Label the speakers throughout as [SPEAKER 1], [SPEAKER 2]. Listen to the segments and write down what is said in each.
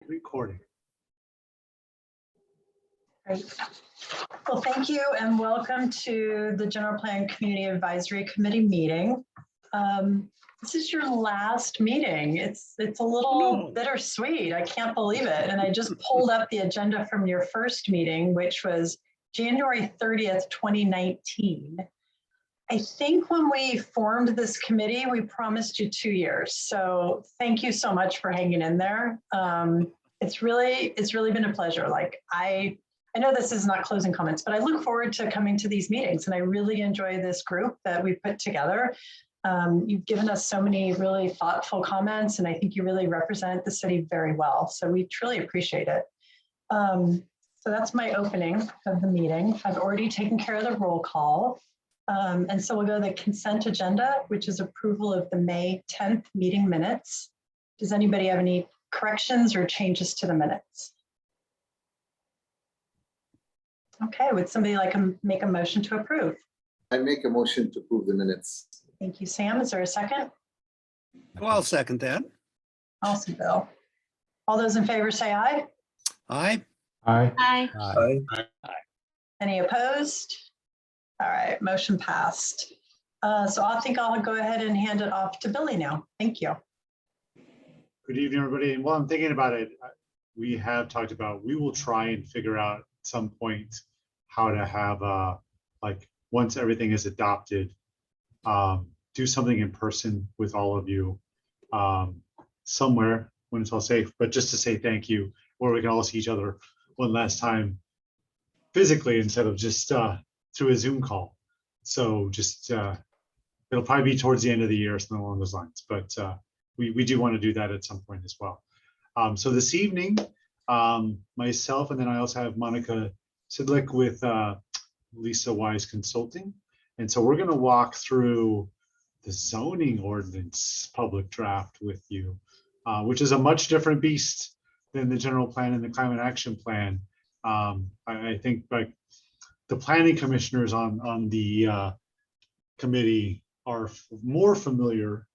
[SPEAKER 1] Recording.
[SPEAKER 2] Great. Well, thank you and welcome to the General Plan Community Advisory Committee meeting. This is your last meeting. It's a little bittersweet. I can't believe it. And I just pulled up the agenda from your first meeting, which was January 30th, 2019. I think when we formed this committee, we promised you 2 years. So thank you so much for hanging in there. It's really been a pleasure. Like I know this is not closing comments, but I look forward to coming to these meetings and I really enjoy this group that we put together. You've given us so many really thoughtful comments and I think you really represent the city very well. So we truly appreciate it. So that's my opening of the meeting. I've already taken care of the roll call. And so we'll go to the consent agenda, which is approval of the May 10th meeting minutes. Does anybody have any corrections or changes to the minutes? Okay, would somebody like to make a motion to approve?
[SPEAKER 3] I make a motion to approve the minutes.
[SPEAKER 2] Thank you, Sam. Is there a second?
[SPEAKER 4] Well, I'll second that.
[SPEAKER 2] Awesome, Bill. All those in favor say aye.
[SPEAKER 4] Aye.
[SPEAKER 5] Aye.
[SPEAKER 6] Aye.
[SPEAKER 2] Any opposed? All right, motion passed. So I think I'll go ahead and hand it off to Billy now. Thank you.
[SPEAKER 1] Good evening, everybody. And while I'm thinking about it, we have talked about, we will try and figure out at some point how to have, like, once everything is adopted, do something in person with all of you somewhere when it's all safe, but just to say thank you, where we can all see each other one last time physically instead of just through a Zoom call. So just, it'll probably be towards the end of the year, something along those lines, but we do want to do that at some point as well. So this evening, myself, and then I also have Monica Sidlick with Lisa Wise Consulting. And so we're going to walk through the zoning ordinance public draft with you, which is a much different beast than the general plan and the climate action plan. I think like the planning commissioners on the committee are more familiar,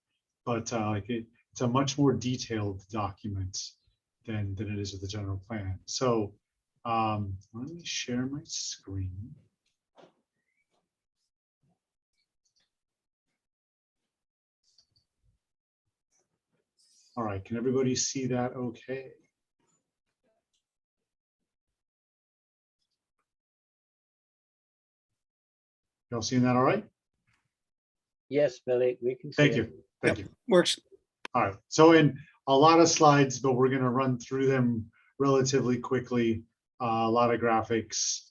[SPEAKER 1] but like it's a much more detailed document than it is with the general plan. So let me share my screen. All right, can everybody see that okay? Y'all seeing that all right?
[SPEAKER 6] Yes, Billy, we can see
[SPEAKER 1] Thank
[SPEAKER 6] it.
[SPEAKER 1] you. Thank you.
[SPEAKER 4] Works.
[SPEAKER 1] All right, so in a lot of slides, but we're going to run through them relatively quickly. A lot of graphics.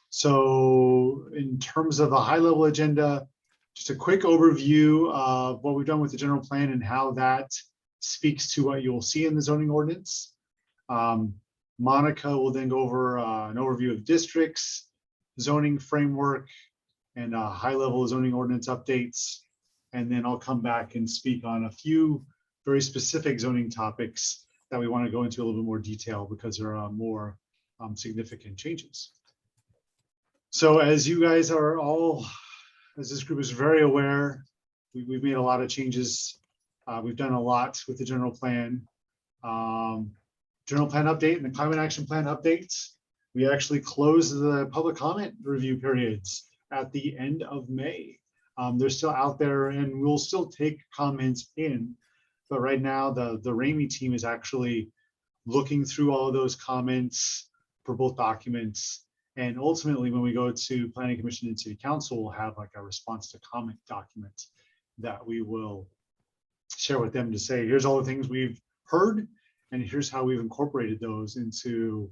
[SPEAKER 1] So in terms of the high level agenda, just a quick overview of what we've done with the general plan and how that speaks to what you'll see in the zoning ordinance. Monica will then go over an overview of districts, zoning framework, and high-level zoning ordinance updates. And then I'll come back and speak on a few very specific zoning topics that we want to go into a little bit more detail because there are more significant changes. So as you guys are all, as this group is very aware, we've made a lot of changes. We've done a lot with the general plan. General plan update and the climate action plan updates. We actually closed the public comment review periods at the end of May. They're still out there and we'll still take comments in, but right now the Ramey team is actually looking through all of those comments for both documents. And ultimately, when we go to Planning Commission and City Council, we'll have like a response to comment document that we will share with them to say, here's all the things we've heard, and here's how we've incorporated those into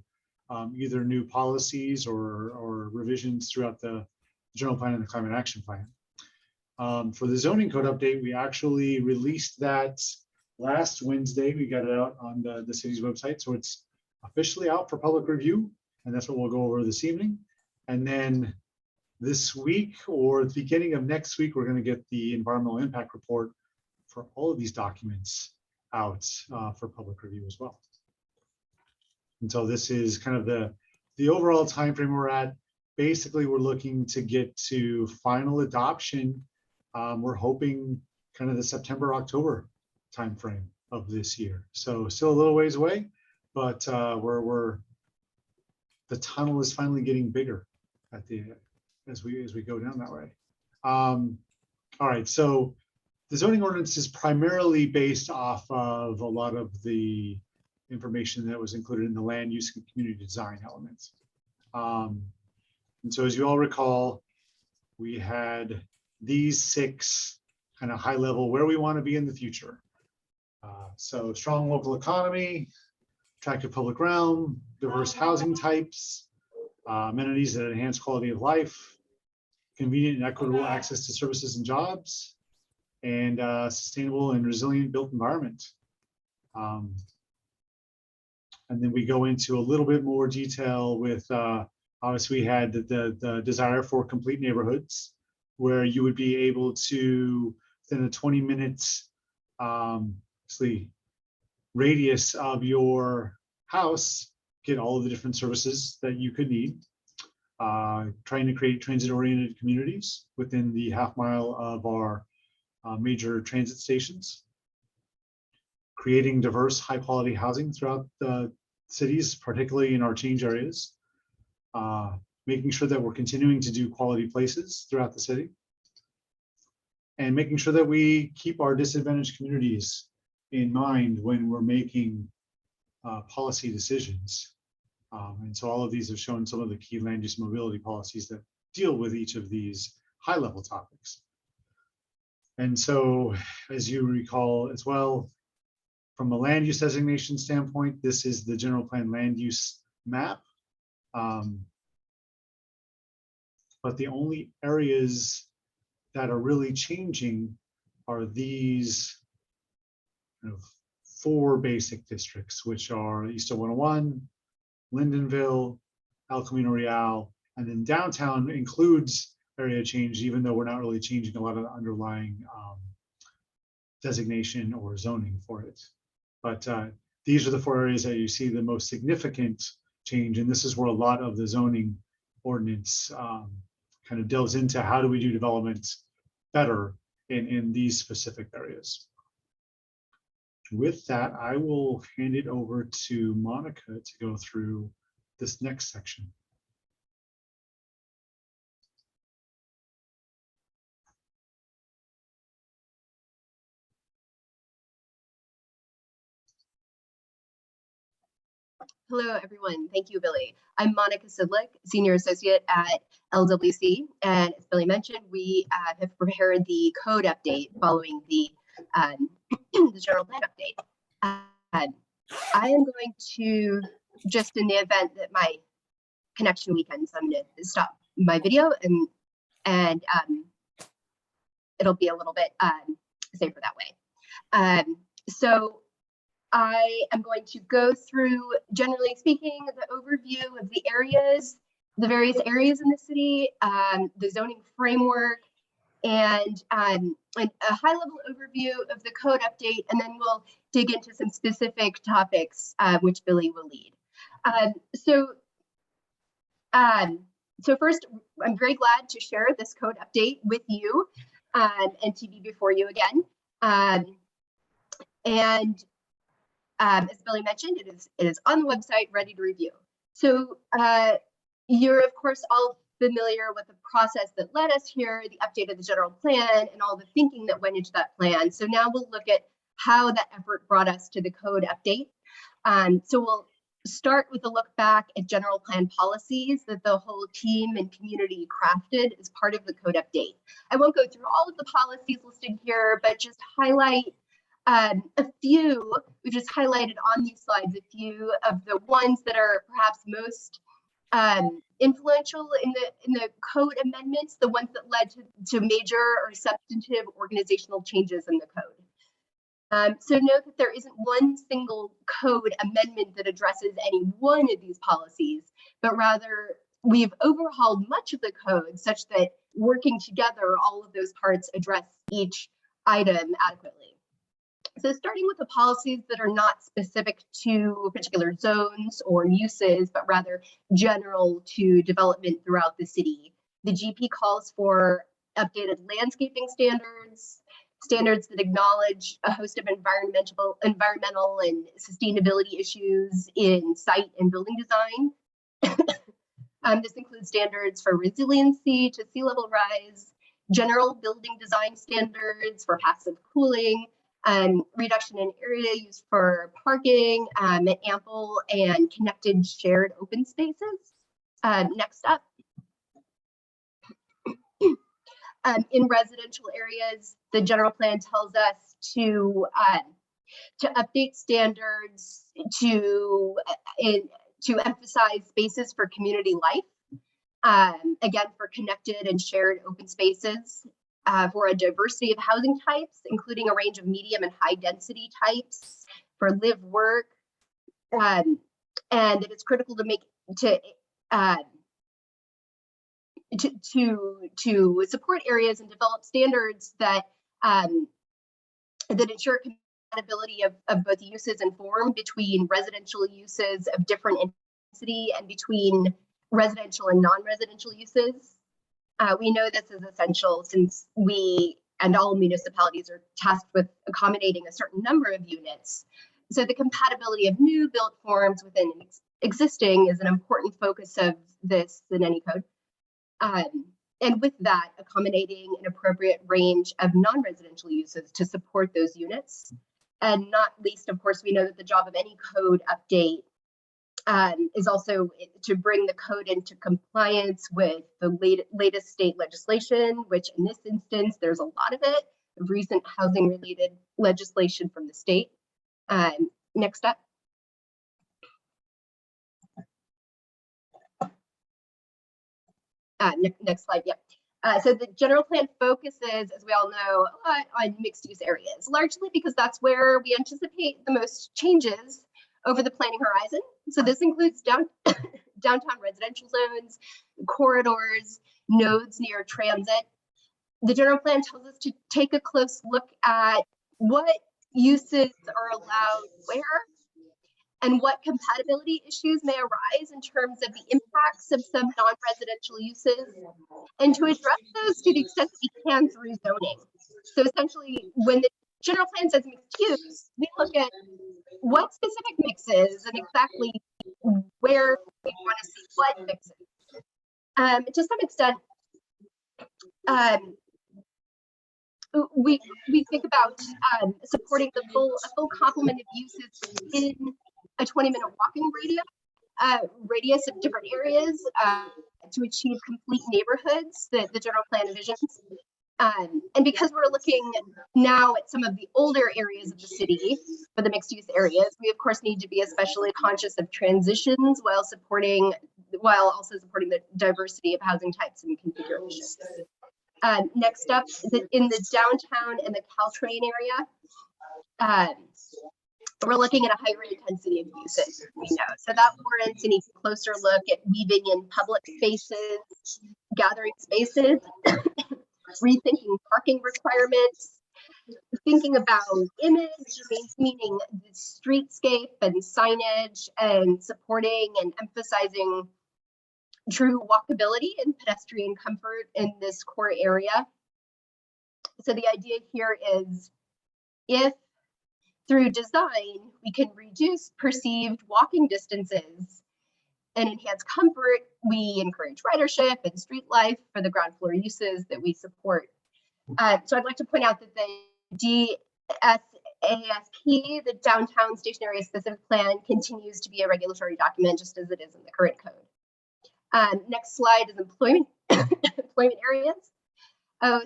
[SPEAKER 1] either new policies or revisions throughout the general plan and the climate action plan. For the zoning code update, we actually released that last Wednesday. We got it out on the city's website, so it's officially out for public review. And that's what we'll go over this evening. And then this week or the beginning of next week, we're going to get the environmental impact report for all of these documents out for public review as well. And so this is kind of the overall time frame we're at. Basically, we're looking to get to final adoption. We're hoping kind of the September, October time frame of this year. So still a little ways away, but the tunnel is finally getting bigger at the as we go down that way. All right, so the zoning ordinance is primarily based off of a lot of the information that was included in the land use and community design elements. And so as you all recall, we had these 6 kind of high level where we want to be in the future. So strong local economy, attractive public realm, diverse housing types, amenities that enhance quality of life, convenient and equitable access to services and jobs, and sustainable and resilient built environment. And then we go into a little bit more detail with, obviously we had the desire for complete neighborhoods, where you would be able to, within a 20 minutes radius of your house, get all of the different services that you could need. Trying to create transit-oriented communities within the half-mile of our major transit stations. Creating diverse, high-quality housing throughout the cities, particularly in our change areas. Making sure that we're continuing to do quality places throughout the city. And making sure that we keep our disadvantaged communities in mind when we're making policy decisions. And so all of these have shown some of the key land use mobility policies that deal with each of these high-level topics. And so, as you recall as well, from a land use designation standpoint, this is the general plan land use map. But the only areas that are really changing are these kind of 4 basic districts, which are East of 101, Lindenville, El Camino Real, and then downtown includes area change, even though we're not really changing a lot of the underlying designation or zoning for it. But these are the 4 areas that you see the most significant change, and this is where a lot of the zoning ordinance kind of delves into how do we do development better in these specific areas. With that, I will hand it over to Monica to go through this next section.
[SPEAKER 5] Hello, everyone. Thank you, Billy. I'm Monica Sidlick, Senior Associate at LWC. And as Billy mentioned, we have prepared the code update following the general plan update. I am going to, just in the event that my connection weakens, I'm going to stop my video and it'll be a little bit safer that way. So I am going to go through, generally speaking, the overview of the areas, the various areas in the city, the zoning framework, and a high-level overview of the code update, and then we'll dig into some specific topics, which Billy will lead. So first, I'm very glad to share this code update with you and to be before you again. As Billy mentioned, it is on the website, ready to review. So you're, of course, all familiar with the process that led us here, the update of the general plan and all the thinking that went into that plan. So now we'll look at how that effort brought us to the code update. So we'll start with a look back at general plan policies that the whole team and community crafted as part of the code update. I won't go through all of the policies listed here, but just highlight a few. We just highlighted on these slides a few of the ones that are perhaps most influential in the code amendments, the ones that led to major or substantive organizational changes in the code. So note that there isn't one single code amendment that addresses any one of these policies, but rather we've overhauled much of the code such that working together, all of those parts address each item adequately. So starting with the policies that are not specific to particular zones or uses, but rather general to development throughout the city. The GP calls for updated landscaping standards, standards that acknowledge a host of environmental and sustainability issues in site and building design. This includes standards for resiliency to sea level rise, general building design standards for passive cooling, reduction in area used for parking, ample and connected shared open spaces. Next up. In residential areas, the general plan tells us to update standards to emphasize spaces for community life, again, for connected and shared open spaces, for a diversity of housing types, including a range of medium and high density types, for live work, and that it's critical to support areas and develop standards that ensure compatibility of both uses and form between residential uses of different intensity and between residential and non-residential uses. We know this is essential since we and all municipalities are tasked with accommodating a certain number of units. So the compatibility of new built forms within existing is an important focus of this in any code. And with that, accommodating an appropriate range of non-residential uses to support those units. And not least, of course, we know that the job of any code update is also to bring the code into compliance with the latest state legislation, which in this instance, there's a lot of it, of recent housing related legislation from the state. Next up. Next slide, yep. So the general plan focuses, as we all know, a lot on mixed use areas, largely because that's where we anticipate the most changes over the planning horizon. So this includes downtown residential zones, corridors, nodes near transit. The general plan tells us to take a close look at what uses are allowed where, and what compatibility issues may arise in terms of the impacts of some non-residential uses, and to address those to the extent that we can through zoning. So essentially, when the general plan says mixed use, we look at what specific mixes and exactly where we want to see what mixes. To some extent, we think about supporting a full complement of uses within a 20-minute walking radius of different areas to achieve complete neighborhoods that the general plan envisions. And because we're looking now at some of the older areas of the city for the mixed use areas, we of course need to be especially conscious of transitions while also supporting the diversity of housing types and configurations. Next up, in the downtown and the Caltrain area, we're looking at a higher intensity of uses, we know. So that warrants an even closer look at weaving in public spaces, gathering spaces, rethinking parking requirements, thinking about image, maintaining the streetscape and signage, and supporting and emphasizing true walkability and pedestrian comfort in this core area. So the idea here is, if through design we can reduce perceived walking distances and enhance comfort, we encourage ridership and street life for the ground floor uses that we support. So I'd like to point out that the DSASP, the Downtown Station Area Specific Plan, continues to be a regulatory document just as it is in the current code. Next slide is employment areas. So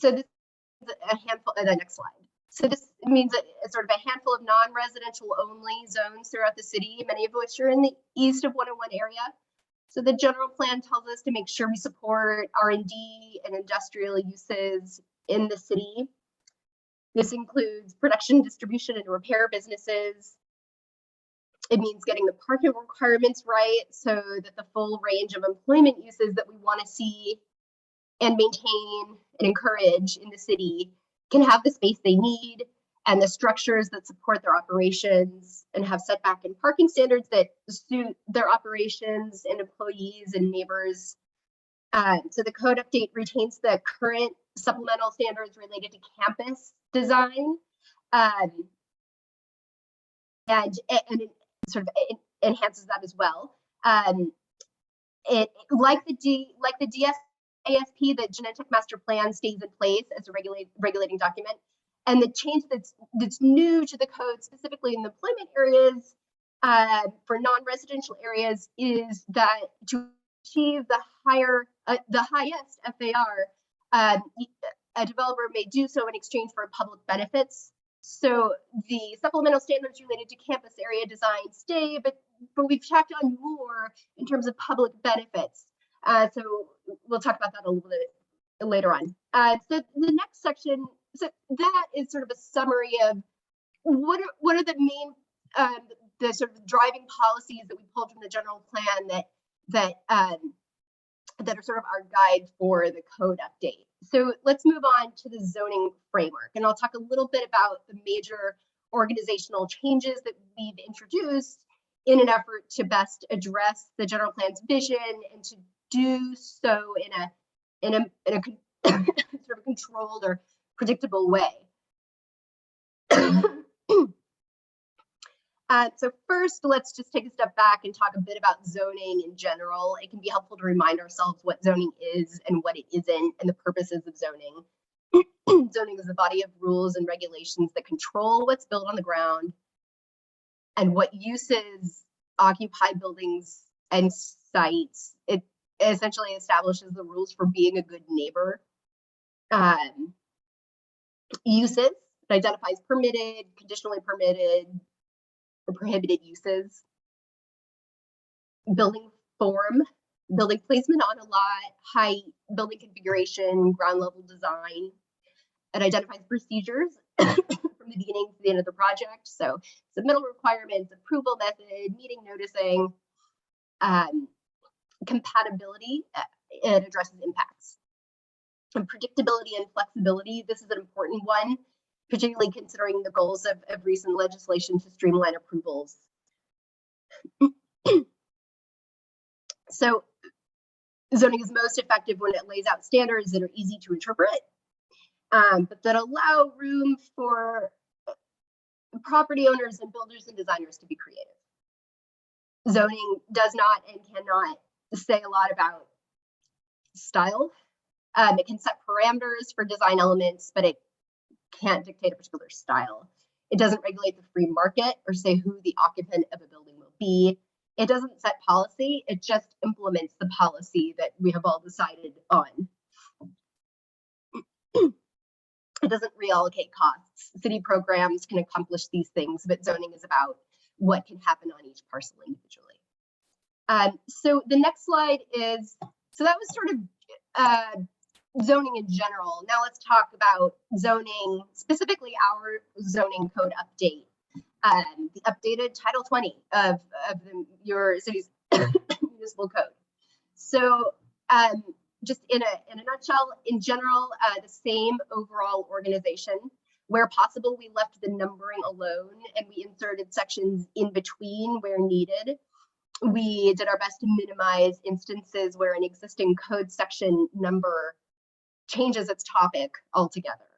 [SPEAKER 5] this is a handful, the next slide. So this means it's sort of a handful of non-residential only zones throughout the city, many of which are in the east of 101 area. So the general plan tells us to make sure we support R&D and industrial uses in the city. This includes production, distribution, and repair businesses. It means getting the parking requirements right so that the full range of employment uses that we want to see and maintain and encourage in the city can have the space they need and the structures that support their operations, and have setback and parking standards that suit their operations and employees and neighbors. So the code update retains the current supplemental standards related to campus design, and it sort of enhances that as well. It like the DSASP, the Genetic Master Plan stays in place as a regulating document. And the change that's new to the code, specifically in the employment areas for non-residential areas, is that to achieve the highest FAR, a developer may do so in exchange for public benefits. So the supplemental standards related to campus area design stay, but we've tacked on more in terms of public benefits. So we'll talk about that a little bit later on. So the next section, so that is sort of a summary of what are the main the sort of driving policies that we pulled from the general plan that are sort of our guide for the code update. So let's move on to the zoning framework, and I'll talk a little bit about the major organizational changes that we've introduced in an effort to best address the general plan's vision and to do so in a sort of controlled or predictable way. So first, let's just take a step back and talk a bit about zoning in general. It can be helpful to remind ourselves what zoning is and what it isn't, and the purposes of zoning. Zoning is a body of rules and regulations that control what's built on the ground and what uses occupy buildings and sites. It essentially establishes the rules for being a good neighbor. Uses, it identifies permitted, conditionally permitted, or prohibited uses. Building form, building placement on a lot, height, building configuration, ground level design. It identifies procedures from the beginning to the end of the project. So submittal requirements, approval method, meeting noticing, compatibility. It addresses impacts. And predictability and flexibility, this is an important one, particularly considering the goals of recent legislation to streamline approvals. So zoning is most effective when it lays out standards that are easy to interpret, but that allow room for property owners and builders and designers to be creative. Zoning does not and cannot say a lot about style. It can set parameters for design elements, but it can't dictate a particular style. It doesn't regulate the free market or say who the occupant of a building will be. It doesn't set policy, it just implements the policy that we have all decided on. It doesn't reallocate costs. City programs can accomplish these things, but zoning is about what can happen on each parcel individually. So the next slide is, so that was sort of zoning in general. Now let's talk about zoning, specifically our zoning code update, the updated Title 20 of your city's municipal code. So just in a nutshell, in general, the same overall organization. Where possible, we left the numbering alone and we inserted sections in between where needed. We did our best to minimize instances where an existing code section number changes its topic altogether.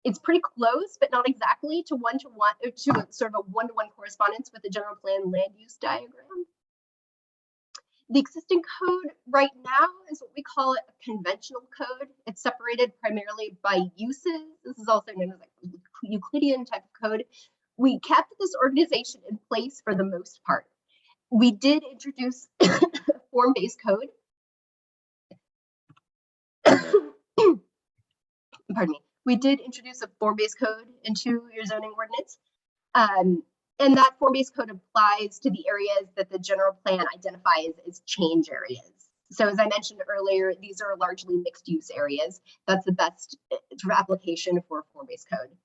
[SPEAKER 5] It's pretty close, but not exactly to one-to-one, to sort of a one-to-one correspondence with the general plan land use diagram. The existing code right now is what we call a conventional code. It's separated primarily by uses. This is also known as like Euclidean type of code. We kept this organization in place for the most part. We did introduce a form-based code. Pardon me. We did introduce a form-based code into your zoning ordinance. And that form-based code applies to the areas that the general plan identifies as change areas. So as I mentioned earlier, these are largely mixed use areas. That's the best application for a form-based code.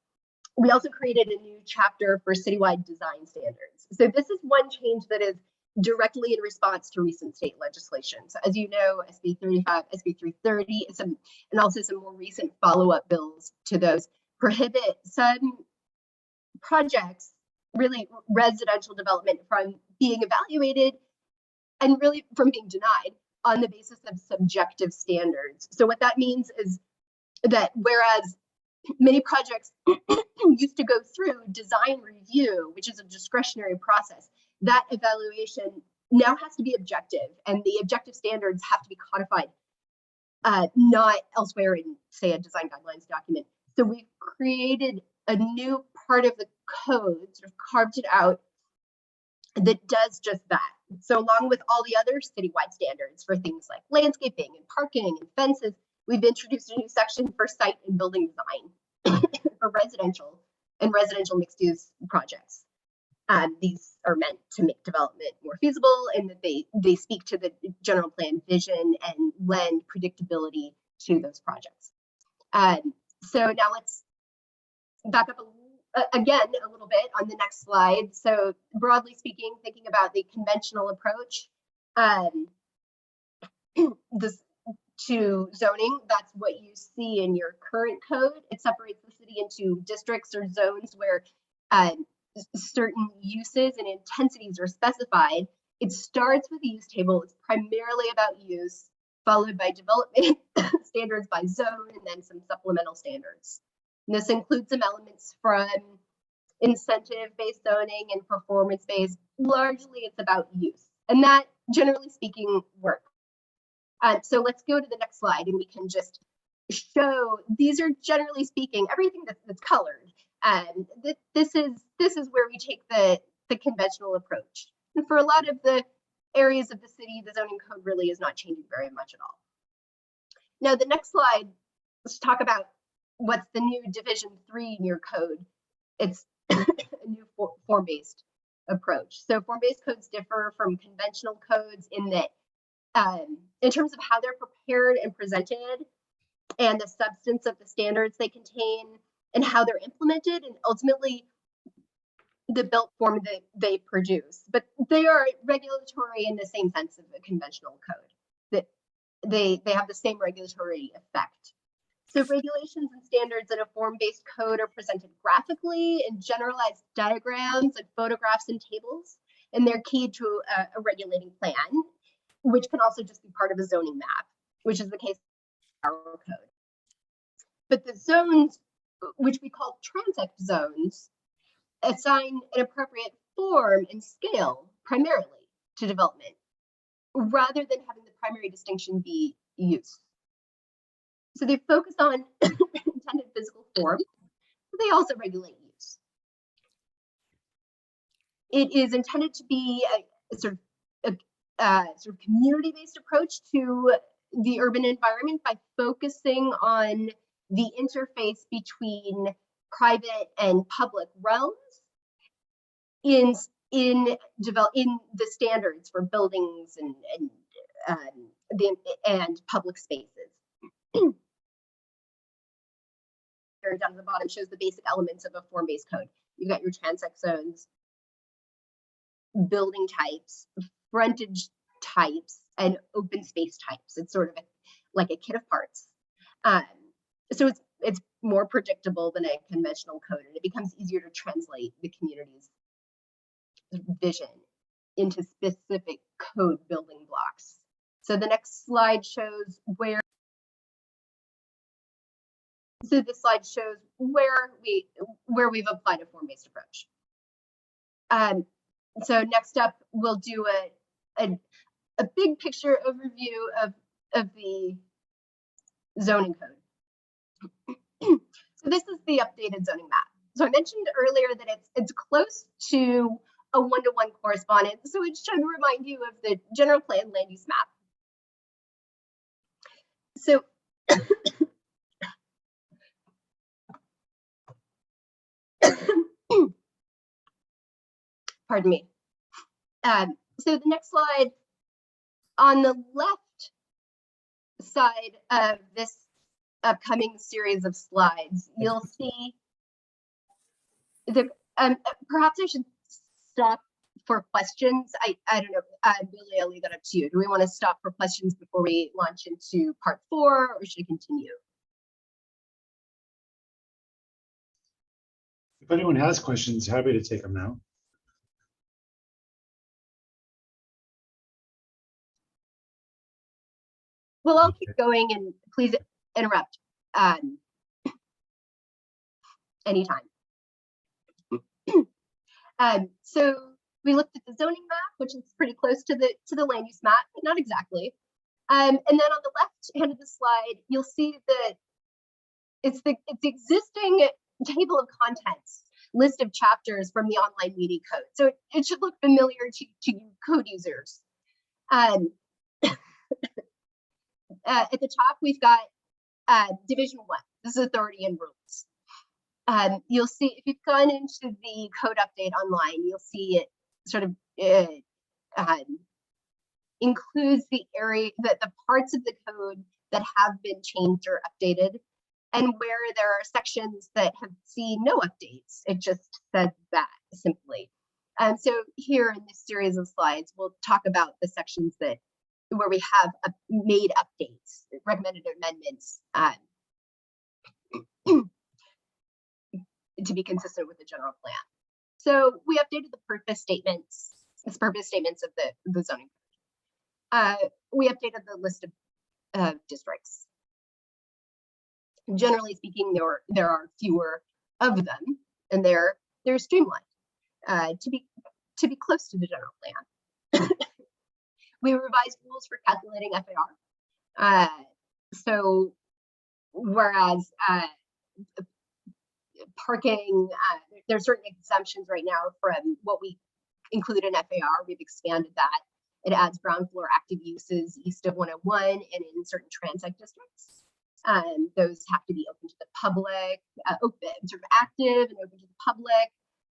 [SPEAKER 5] We also created a new chapter for citywide design standards. So this is one change that is directly in response to recent state legislation. So as you know, SB 35, SB 330, and also some more recent follow-up bills to those prohibit some projects, really residential development, from being evaluated and really from being denied on the basis of subjective standards. So what that means is that whereas many projects used to go through design review, which is a discretionary process, that evaluation now has to be objective, and the objective standards have to be codified, not elsewhere in, say, a design guidelines document. So we've created a new part of the code, sort of carved it out, that does just that. So along with all the other citywide standards for things like landscaping and parking and fences, we've introduced a new section for site and building design for residential and residential mixed use projects. These are meant to make development more feasible, and that they speak to the general plan vision and lend predictability to those projects. So now let's back up again a little bit on the next slide. So broadly speaking, thinking about the conventional approach to zoning, that's what you see in your current code. It separates the city into districts or zones where certain uses and intensities are specified. It starts with the use table. It's primarily about use, followed by development standards by zone, and then some supplemental standards. And this includes some elements from incentive-based zoning and performance-based. Largely, it's about use, and that, generally speaking, works. So let's go to the next slide, and we can just show these are, generally speaking, everything that's colored. And this is where we take the conventional approach. And for a lot of the areas of the city, the zoning code really is not changing very much at all. Now, the next slide, let's talk about what's the new Division 3 in your code. It's a new form-based approach. So form-based codes differ from conventional codes in that in terms of how they're prepared and presented and the substance of the standards they contain and how they're implemented, and ultimately the built form that they produce. But they are regulatory in the same sense of a conventional code, that they have the same regulatory effect. So regulations and standards in a form-based code are presented graphically in generalized diagrams and photographs and tables, and they're keyed to a regulating plan, which can also just be part of a zoning map, which is the case in our code. But the zones, which we call transect zones, assign an appropriate form and scale primarily to development, rather than having the primary distinction be use. So they focus on intended physical form, but they also regulate use. It is intended to be a sort of community-based approach to the urban environment by focusing on the interface between private and public realms in the standards for buildings and public spaces. Down at the bottom shows the basic elements of a form-based code. You've got your transect zones, building types, frontage types, and open space types. It's sort of like a kit of parts. So it's more predictable than a conventional code, and it becomes easier to translate the community's vision into specific code building blocks. So the next slide shows where. So this slide shows where we've applied a form-based approach. So next up, we'll do a big picture overview of the zoning code. So this is the updated zoning map. So I mentioned earlier that it's close to a one-to-one correspondence, so it should remind you of the general plan land use map. So pardon me. So the next slide, on the left side of this upcoming series of slides, you'll see the, perhaps I should stop for questions. I don't know, Billy, I'll leave that up to you. Do we want to stop for questions before we launch into part 4, or should I continue?
[SPEAKER 1] If anyone has questions, happy to take them now.
[SPEAKER 5] We'll all keep going, and please interrupt anytime. So we looked at the zoning map, which is pretty close to the land use map, but not exactly. And then on the left hand of the slide, you'll see that it's the existing table of contents list of chapters from the online meeting code. So it should look familiar to you code users. At the top, we've got Division 1. This is authority and rules. You'll see if you've gone into the code update online, you'll see it sort of includes the area that the parts of the code that have been changed or updated, and where there are sections that have seen no updates. It just says that simply. So here in this series of slides, we'll talk about the sections where we have made updates, recommended amendments to be consistent with the general plan. So we updated the purpose statements of the zoning code. We updated the list of districts. Generally speaking, there are fewer of them, and they're streamlined to be close to the general plan. We revised rules for calculating FAR. So whereas parking, there's certain exemptions right now from what we include in FAR. We've expanded that. It adds ground floor active uses east of 101 and in certain transit districts. Those have to be open to the public, sort of active and open to the public.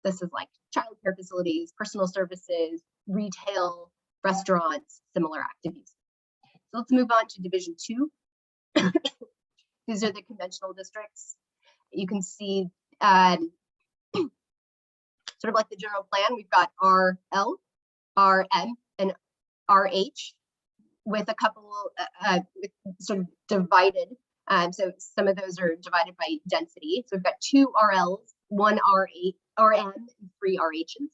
[SPEAKER 5] This is like childcare facilities, personal services, retail, restaurants, similar active uses. So let's move on to Division 2. These are the conventional districts. You can see sort of like the general plan, we've got RL, RM, and RH with a couple sort of divided. So some of those are divided by density. So we've got 2 RLs, 1 RM, and 3 RHs.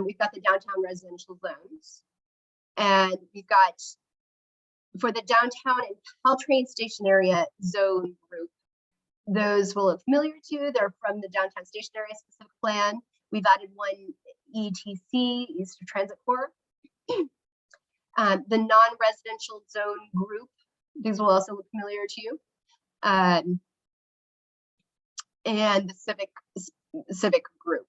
[SPEAKER 5] We've got the downtown residential zones. And we've got, for the downtown and Caltrain station area zone group, those will look familiar to you. They're from the downtown station area specific plan. We've added 1 ETC, Eastern Transit Corps. The non-residential zone group, these will also look familiar to you. And the civic group.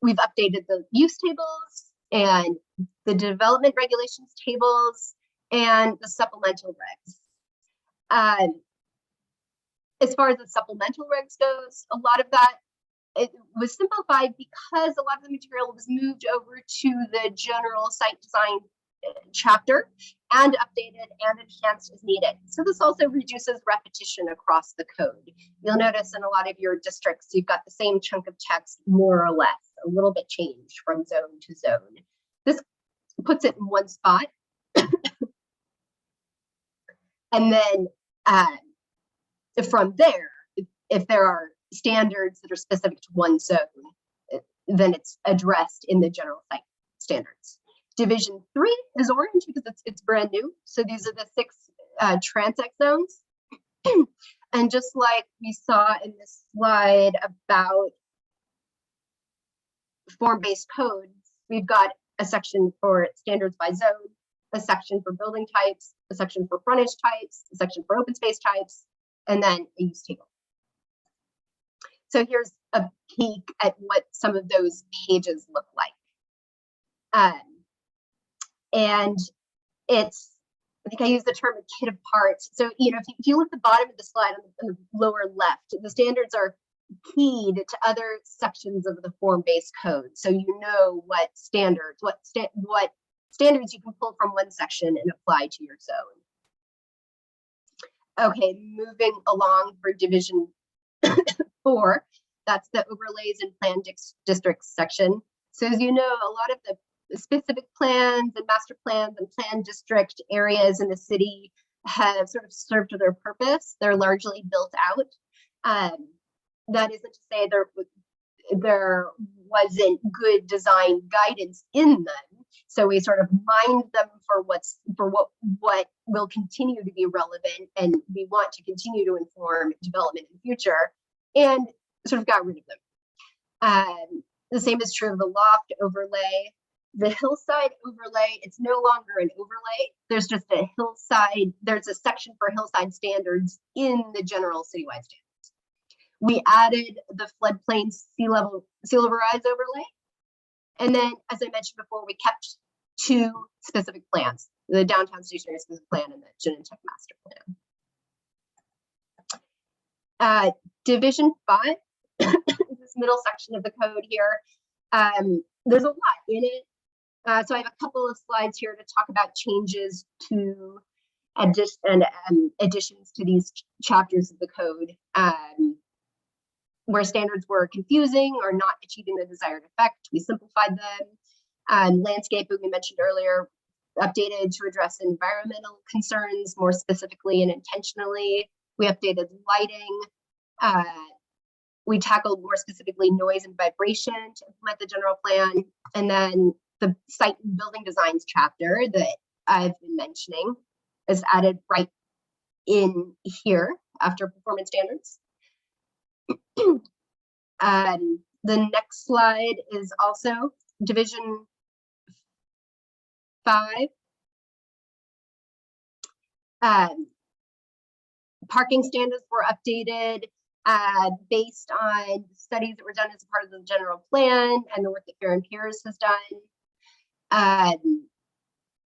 [SPEAKER 5] We've updated the use tables and the development regulations tables and the supplemental regs. As far as the supplemental regs goes, a lot of that, it was simplified because a lot of the material was moved over to the general site design chapter and updated and enhanced as needed. So this also reduces repetition across the code. You'll notice in a lot of your districts, you've got the same chunk of text, more or less, a little bit changed from zone to zone. This puts it in one spot. And then from there, if there are standards that are specific to one zone, then it's addressed in the general site standards. Division 3 is orange because it's brand new. So these are the 6 transect zones. And just like we saw in this slide about form-based codes, we've got a section for standards by zone, a section for building types, a section for frontage types, a section for open space types, and then a use table. So here's a peek at what some of those pages look like. And it's, I think I use the term a kit of parts. So, you know, if you look at the bottom of the slide on the lower left, the standards are keyed to other sections of the form-based code. So you know what standards, what standards you can pull from one section and apply to your zone. Okay, moving along for Division 4, that's the overlays and plan districts section. So as you know, a lot of the specific plans and master plans and plan district areas in the city have sort of served their purpose. They're largely built out. That isn't to say there wasn't good design guidance in them. So we sort of mined them for what will continue to be relevant and we want to continue to inform development in the future, and sort of got rid of them. The same is true of the loft overlay. The hillside overlay, it's no longer an overlay. There's just a hillside, there's a section for hillside standards in the general citywide standards. We added the floodplain sea level rise overlay. And then, as I mentioned before, we kept two specific plans, the downtown stationary specific plan and the Genentech master plan. Division 5, this middle section of the code here, there's a lot in it. So I have a couple of slides here to talk about changes to additions to these chapters of the code, where standards were confusing or not achieving the desired effect. We simplified them. Landscaping, we mentioned earlier, updated to address environmental concerns more specifically and intentionally. We updated lighting. We tackled more specifically noise and vibration to implement the general plan. And then the site and building designs chapter that I've been mentioning is added right in here after performance standards. The next slide is also division 5. Parking standards were updated based on studies that were done as a part of the general plan and the work that Fair and Pierce has done.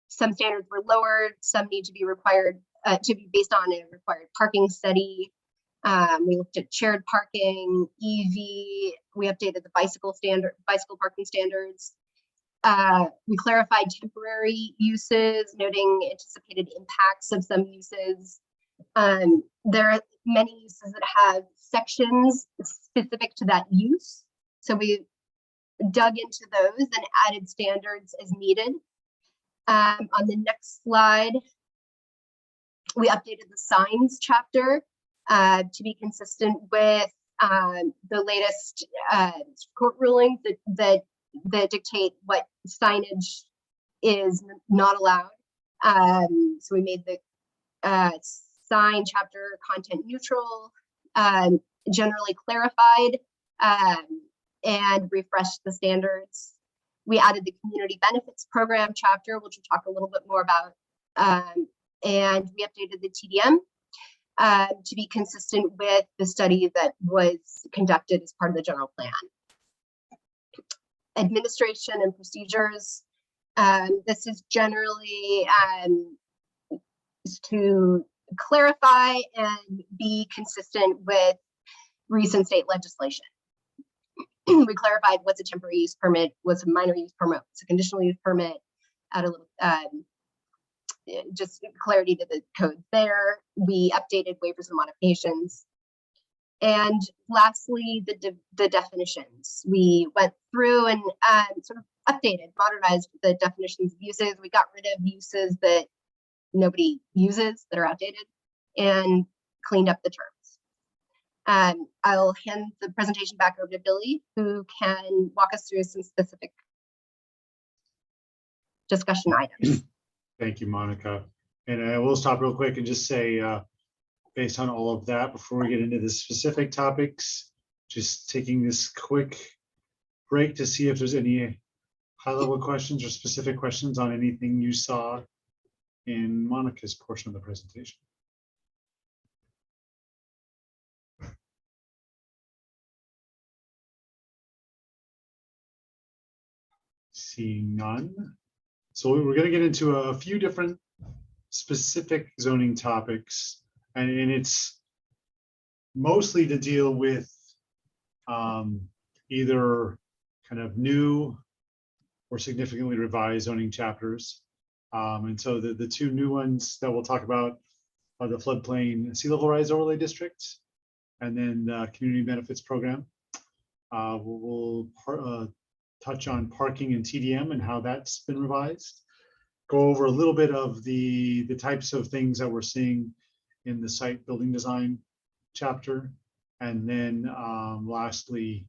[SPEAKER 5] Some standards were lowered, some need to be required to be based on a required parking study. We looked at shared parking, EV, we updated the bicycle parking standards. We clarified temporary uses, noting anticipated impacts of some uses. There are many uses that have sections specific to that use. So we dug into those and added standards as needed. On the next slide, we updated the signs chapter to be consistent with the latest court rulings that dictate what signage is not allowed. So we made the sign chapter content neutral, generally clarified, and refreshed the standards. We added the community benefits program chapter, which we'll talk a little bit more about, and we updated the TDM to be consistent with the study that was conducted as part of the general plan. Administration and procedures. This is generally to clarify and be consistent with recent state legislation. We clarified what's a temporary use permit, what's a minor use permit, what's a conditional use permit, add a little just clarity to the code there. We updated waivers and modifications. And lastly, the definitions. We went through and sort of updated, modernized the definitions of uses. We got rid of uses that nobody uses that are outdated and cleaned up the terms. I'll hand the presentation back over to Billy, who can walk us through some specific discussion items.
[SPEAKER 1] Thank you, Monica. And I will stop real quick and just say, based on all of that, before we get into the specific topics, just taking this quick break to see if there's any high-level questions or specific questions on anything you saw in Monica's portion of the presentation. Seeing none. So we're going to get into a few different specific zoning topics, and it's mostly to deal with either kind of new or significantly revised zoning chapters. And so the two new ones that we'll talk about are the floodplain sea level rise overlay district and then the community benefits program. We'll touch on parking and TDM and how that's been revised. Go over a little bit of the types of things that we're seeing in the site building design chapter. And then lastly,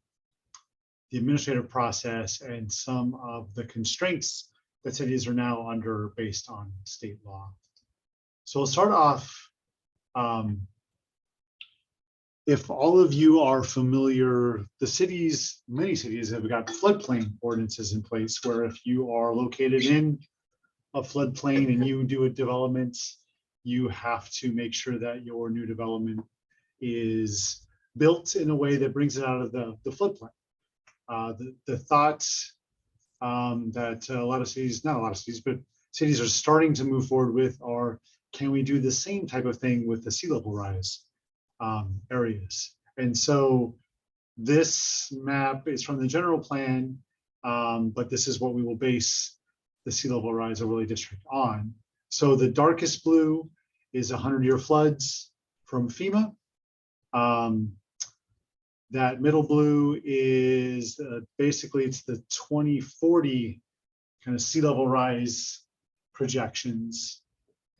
[SPEAKER 1] the administrative process and some of the constraints that cities are now under based on state law. So we'll start off. If all of you are familiar, many cities have got floodplain ordinances in place where if you are located in a floodplain and you do a development, you have to make sure that your new development is built in a way that brings it out of the floodplain. The thoughts that a lot of cities, not a lot of cities, but cities are starting to move forward with are, can we do the same type of thing with the sea level rise areas? And so this map is from the general plan, but this is what we will base the sea level rise overlay district on. So the darkest blue is 100-year floods from FEMA. That middle blue is basically it's the 2040 kind of sea level rise projections.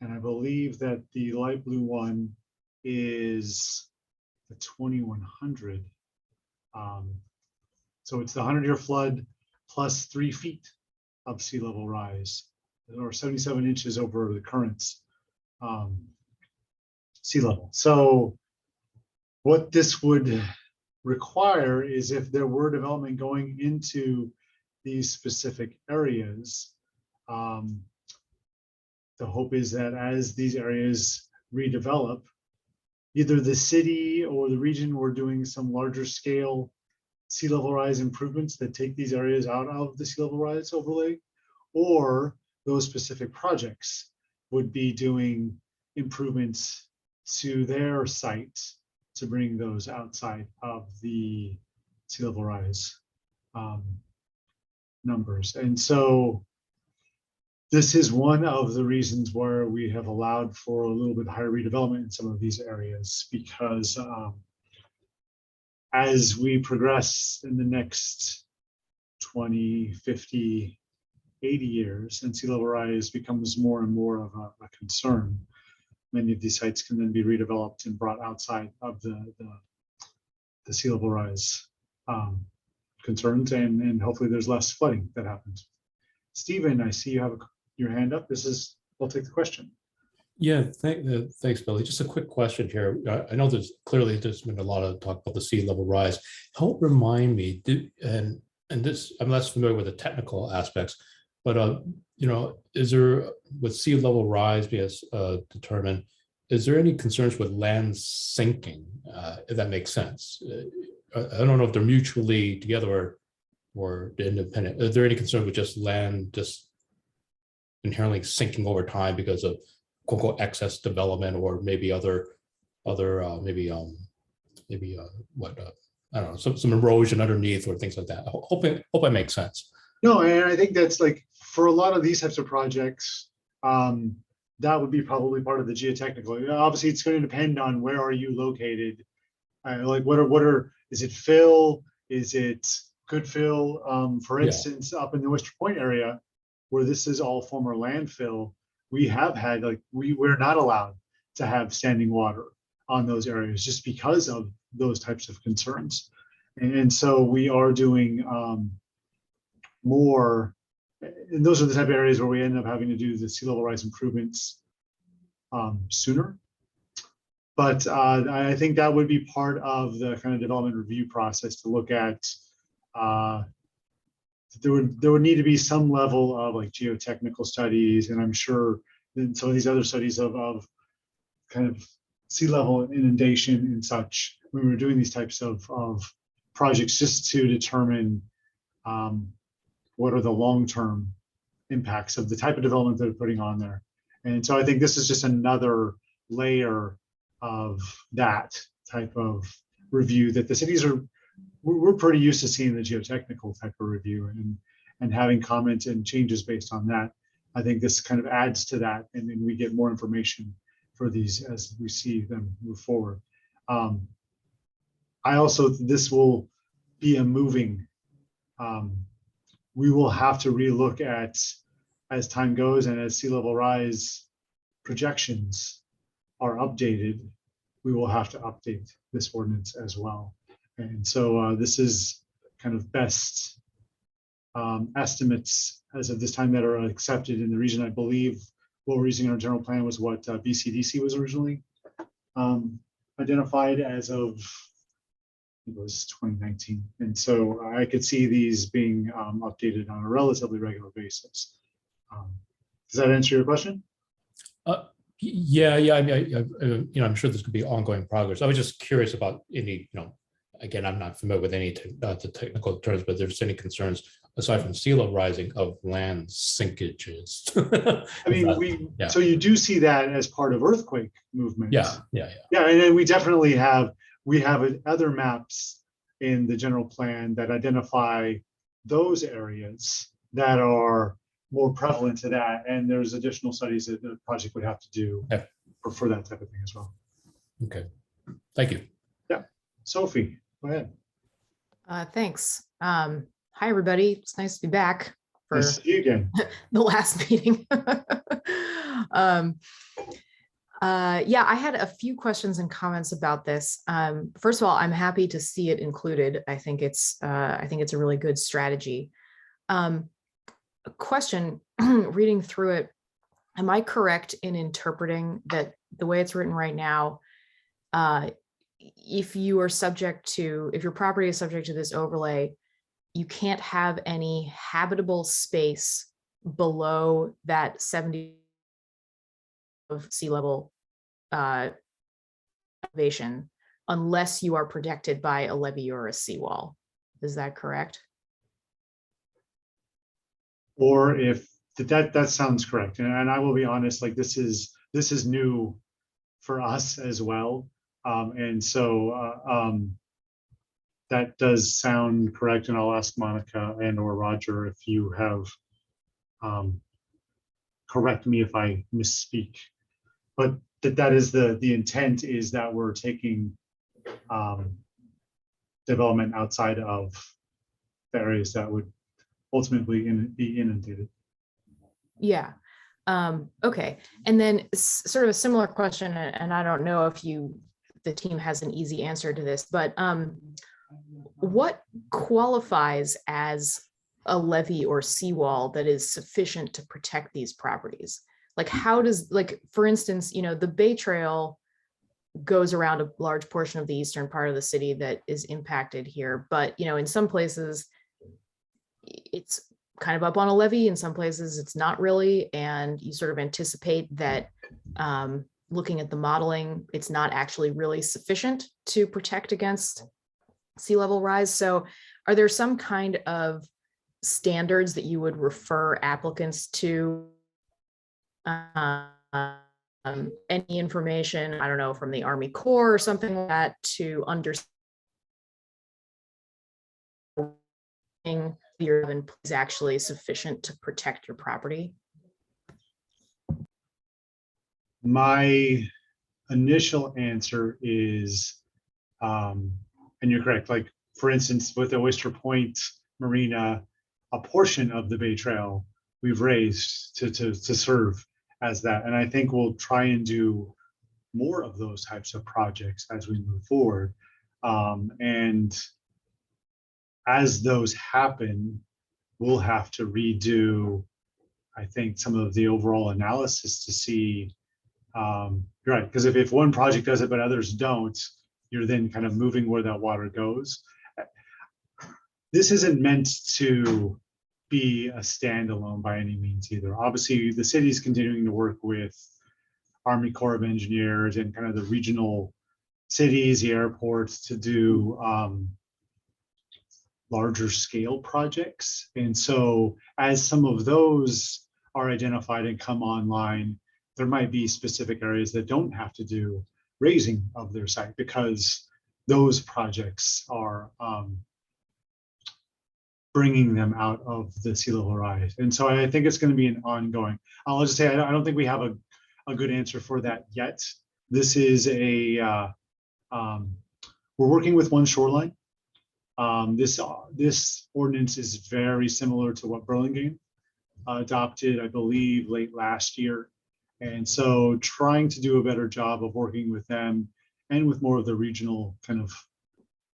[SPEAKER 1] And I believe that the light blue one is the 2100. So it's the 100-year flood plus 3 feet of sea level rise, or 77 inches over the current sea level. So what this would require is if there were development going into these specific areas, the hope is that as these areas redevelop, either the city or the region were doing some larger scale sea level rise improvements that take these areas out of the sea level rise overlay, or those specific projects would be doing improvements to their sites to bring those outside of the sea level rise numbers. And so this is one of the reasons where we have allowed for a little bit higher redevelopment in some of these areas, because as we progress in the next 20, 50, 80 years and sea level rise becomes more and more of a concern, many of these sites can then be redeveloped and brought outside of the sea level rise concerns, and hopefully there's less flooding that happens. Stephen, I see you have your hand up. I'll take the question.
[SPEAKER 7] Yeah, thanks, Billy. Just a quick question here. I know there's been a lot of talk about the sea level rise. Help remind me, and this, I'm less familiar with the technical aspects, but is there, with sea level rise being determined, is there any concerns with land sinking, if that makes sense? I don't know if they're mutually together or independent. Are there any concern with just land just inherently sinking over time because of quote unquote excess development, or maybe other I don't know, some erosion underneath or things like that? Hope I make sense.
[SPEAKER 1] No, and I think that's like, for a lot of these types of projects, that would be probably part of the geotechnical. Obviously, it's going to depend on where are you located. Like is it fill? Is it good fill? For instance, up in the Oyster Point area, where this is all former landfill, we have had, we're not allowed to have standing water on those areas just because of those types of concerns. And so we are doing more, and those are the type of areas where we end up having to do the sea level rise improvements sooner. But I think that would be part of the kind of development review process to look at. There would need to be some level of like geotechnical studies, and I'm sure in some of these other studies of kind of sea level inundation and such, when we were doing these types of projects, just to determine what are the long-term impacts of the type of development that they're putting on there. And so I think this is just another layer of that type of review that the cities we're pretty used to seeing the geotechnical type of review and having comments and changes based on that. I think this kind of adds to that, and then we get more information for these as we see them move forward. This will be a moving, we will have to relook at, as time goes and as sea level rise projections are updated, we will have to update this ordinance as well. And so this is kind of best estimates as of this time that are accepted in the region. I believe what we're using in our general plan was what BCDC was originally identified as of, it was 2019. And so I could see these being updated on a relatively regular basis. Does that answer your question?
[SPEAKER 7] Yeah. I mean, I'm sure this could be ongoing progress. I was just curious about any, again, I'm not familiar with any the technical terms, but if there's any concerns aside from sea level rising of land sinkages.
[SPEAKER 1] I mean,
[SPEAKER 7] Yeah.
[SPEAKER 1] so you do see that as part of earthquake movement.
[SPEAKER 7] Yeah.
[SPEAKER 1] Yeah, and then we definitely have other maps in the general plan that identify those areas that are more prevalent to that, and there's additional studies that the project would have to do for that type of thing as well.
[SPEAKER 7] Okay, thank you.
[SPEAKER 1] Yeah, Sophie, go ahead.
[SPEAKER 8] Thanks. Hi, everybody. It's nice to be back for
[SPEAKER 1] Nice to see you again.
[SPEAKER 8] the last meeting. Yeah, I had a few questions and comments about this. First of all, I'm happy to see it included. I think it's a really good strategy. A question, reading through it, am I correct in interpreting that the way it's written right now, if your property is subject to this overlay, you can't have any habitable space below that 70 of sea level elevation unless you are protected by a levee or a seawall. Is that correct?
[SPEAKER 1] Or if that sounds correct, and I will be honest, like this is new for us as well, and so that does sound correct, and I'll ask Monica and or Roger if you have correct me if I misspeak, but that is the intent, is that we're taking development outside of the areas that would ultimately be inundated.
[SPEAKER 8] Yeah. Okay. And then sort of a similar question, and I don't know if the team has an easy answer to this, but what qualifies as a levee or seawall that is sufficient to protect these properties? Like how does, like, for instance, the Bay Trail goes around a large portion of the eastern part of the city that is impacted here, but in some places it's kind of up on a levee, in some places it's not really, and you sort of anticipate that looking at the modeling, it's not actually really sufficient to protect against sea level rise. So are there some kind of standards that you would refer applicants to? Any information, I don't know, from the Army Corps or something like that to understand your is actually sufficient to protect your property?
[SPEAKER 1] My initial answer is, and you're correct, like for instance, with the Oyster Point Marina, a portion of the Bay Trail we've raised to serve as that. And I think we'll try and do more of those types of projects as we move forward. And as those happen, we'll have to redo, I think, some of the overall analysis to see, you're right, because if one project does it but others don't, you're then kind of moving where that water goes. This isn't meant to be a standalone by any means either. Obviously, the city is continuing to work with Army Corps of Engineers and kind of the regional cities, the airports, to do larger scale projects. And so as some of those are identified and come online, there might be specific areas that don't have to do raising of their site because those projects are bringing them out of the sea level rise. And so I think it's going to be an ongoing. I'll just say I don't think we have a good answer for that yet. This is we're working with one shoreline. This ordinance is very similar to what Burlingame adopted, I believe, late last year. And so trying to do a better job of working with them and with more of the regional kind of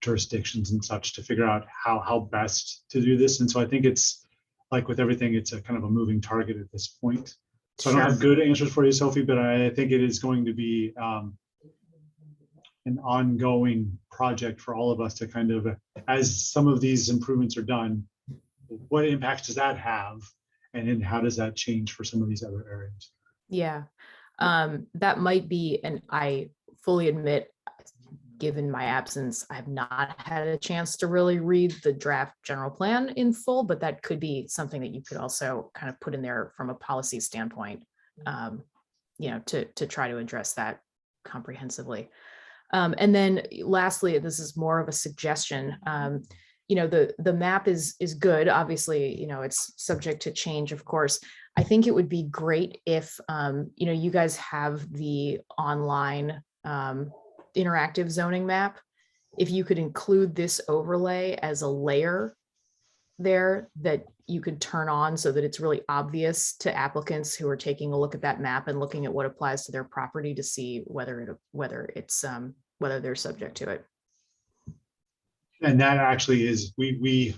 [SPEAKER 1] jurisdictions and such to figure out how best to do this. And so I think it's like with everything, it's a kind of a moving target at this point. So I don't have good answers for you, Sophie, but I think it is going to be an ongoing project for all of us to kind of, as some of these improvements are done, what impacts does that have? And then how does that change for some of these other areas?
[SPEAKER 8] Yeah, that might be, and I fully admit, given my absence, I have not had a chance to really read the draft general plan in full, but that could be something that you could also kind of put in there from a policy standpoint, to try to address that comprehensively. And then lastly, this is more of a suggestion. The map is good. Obviously, it's subject to change, of course. I think it would be great if, you guys have the online interactive zoning map. If you could include this overlay as a layer there that you could turn on so that it's really obvious to applicants who are taking a look at that map and looking at what applies to their property to see whether they're subject to it.
[SPEAKER 1] And that actually is, we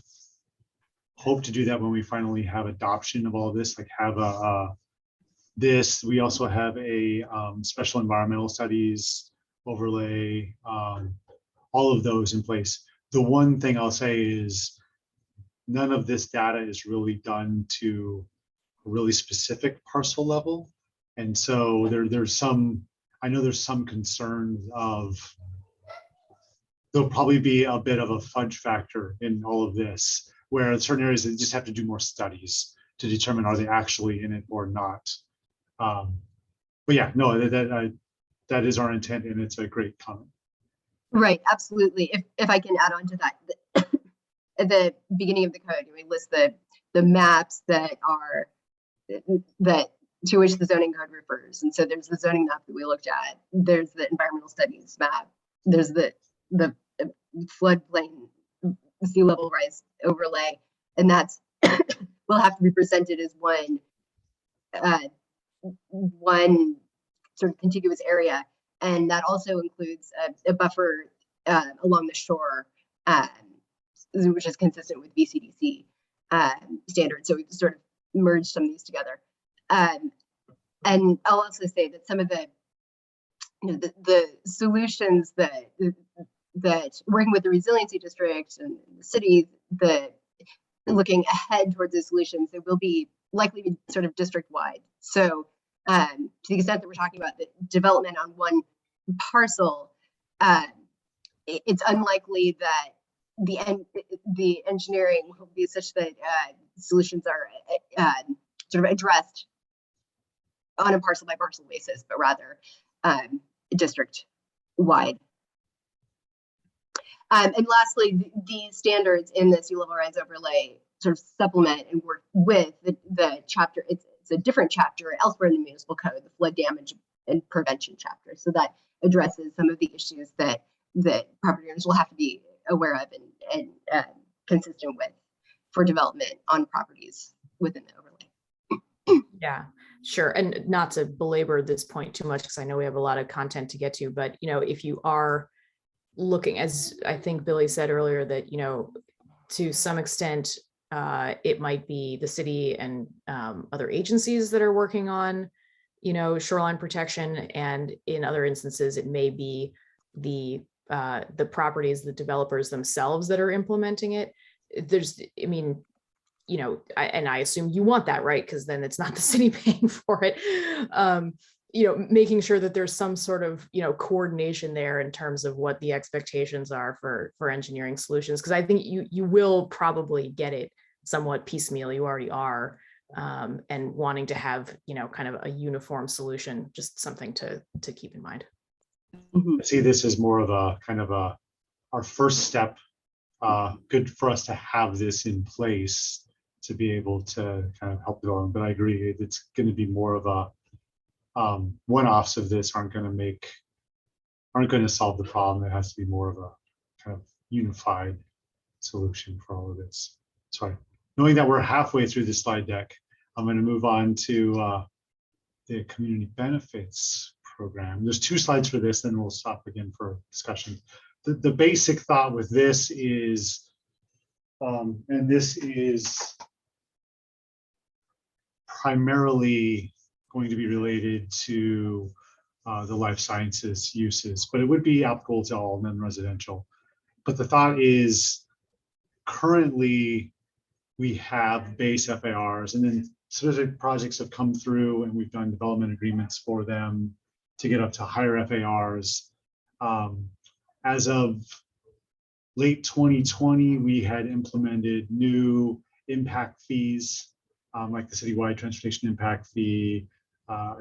[SPEAKER 1] hope to do that when we finally have adoption of all of this, like have we also have a special environmental studies overlay, all of those in place. The one thing I'll say is none of this data is really done to a really specific parcel level. And so I know there's some concern of there'll probably be a bit of a fudge factor in all of this, where in certain areas they just have to do more studies to determine are they actually in it or not. But yeah, no, that is our intent, and it's a great comment.
[SPEAKER 5] Right, absolutely. If I can add on to that, at the beginning of the code, we list the maps that to which the zoning code refers. And so there's the zoning map that we looked at. There's the environmental studies map. There's the floodplain sea level rise overlay, and that's will have to be presented as one sort of contiguous area, and that also includes a buffer along the shore, which is consistent with BCDC standards. So we've sort of merged some of these together. And I'll also say that some of the solutions that working with the resiliency district and the city, looking ahead towards the solutions, they will be likely be sort of district wide. So to the extent that we're talking about the development on one parcel, it's unlikely that the engineering will be such that solutions are sort of addressed on a parcel by parcel basis, but rather district wide. And lastly, the standards in the sea level rise overlay sort of supplement and work with the chapter. It's a different chapter elsewhere in the municipal code, the flood damage and prevention chapter. So that addresses some of the issues that property owners will have to be aware of and consistent with for development on properties within the overlay.
[SPEAKER 8] Yeah, sure. And not to belabor this point too much, because I know we have a lot of content to get to, but if you are looking, as I think Billy said earlier, that to some extent it might be the city and other agencies that are working on shoreline protection, and in other instances it may be the properties, the developers themselves that are implementing it. I assume you want that, right? Because then it's not the city paying for it. Making sure that there's some sort of coordination there in terms of what the expectations are for engineering solutions, because I think you will probably get it somewhat piecemeal. You already are, and wanting to have kind of a uniform solution, just something to keep in mind.
[SPEAKER 1] I see this as more of a kind of our first step. Good for us to have this in place to be able to kind of help develop. But I agree, it's going to be more of a one-offs of this aren't going to solve the problem. It has to be more of a kind of unified solution for all of this. So knowing that we're halfway through the slide deck, I'm going to move on to the community benefits program. There's 2 slides for this, then we'll stop again for discussion. the basic thought with this is, and this is primarily going to be related to the life sciences uses, but it would be applicable to all non-residential. But the thought is currently we have base FARs, and then specific projects have come through and we've done development agreements for them to get up to higher FARs. As of late 2020, we had implemented new impact fees, like the citywide transportation impact fee,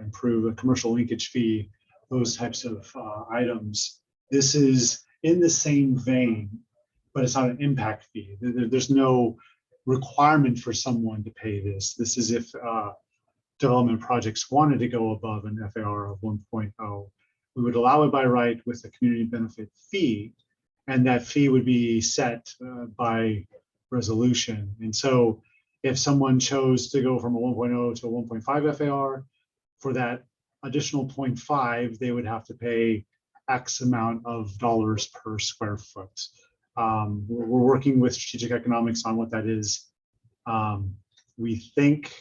[SPEAKER 1] improve a commercial linkage fee, those types of items. This is in the same vein, but it's not an impact fee. There's no requirement for someone to pay this. This is if development projects wanted to go above an FAR of 1.0, we would allow it by right with a community benefit fee, and that fee would be set by resolution. And so if someone chose to go from a 1.0 to a 1.5 FAR, for that additional 0.5, they would have to pay X amount of dollars per square foot. We're working with strategic economics on what that is. We think,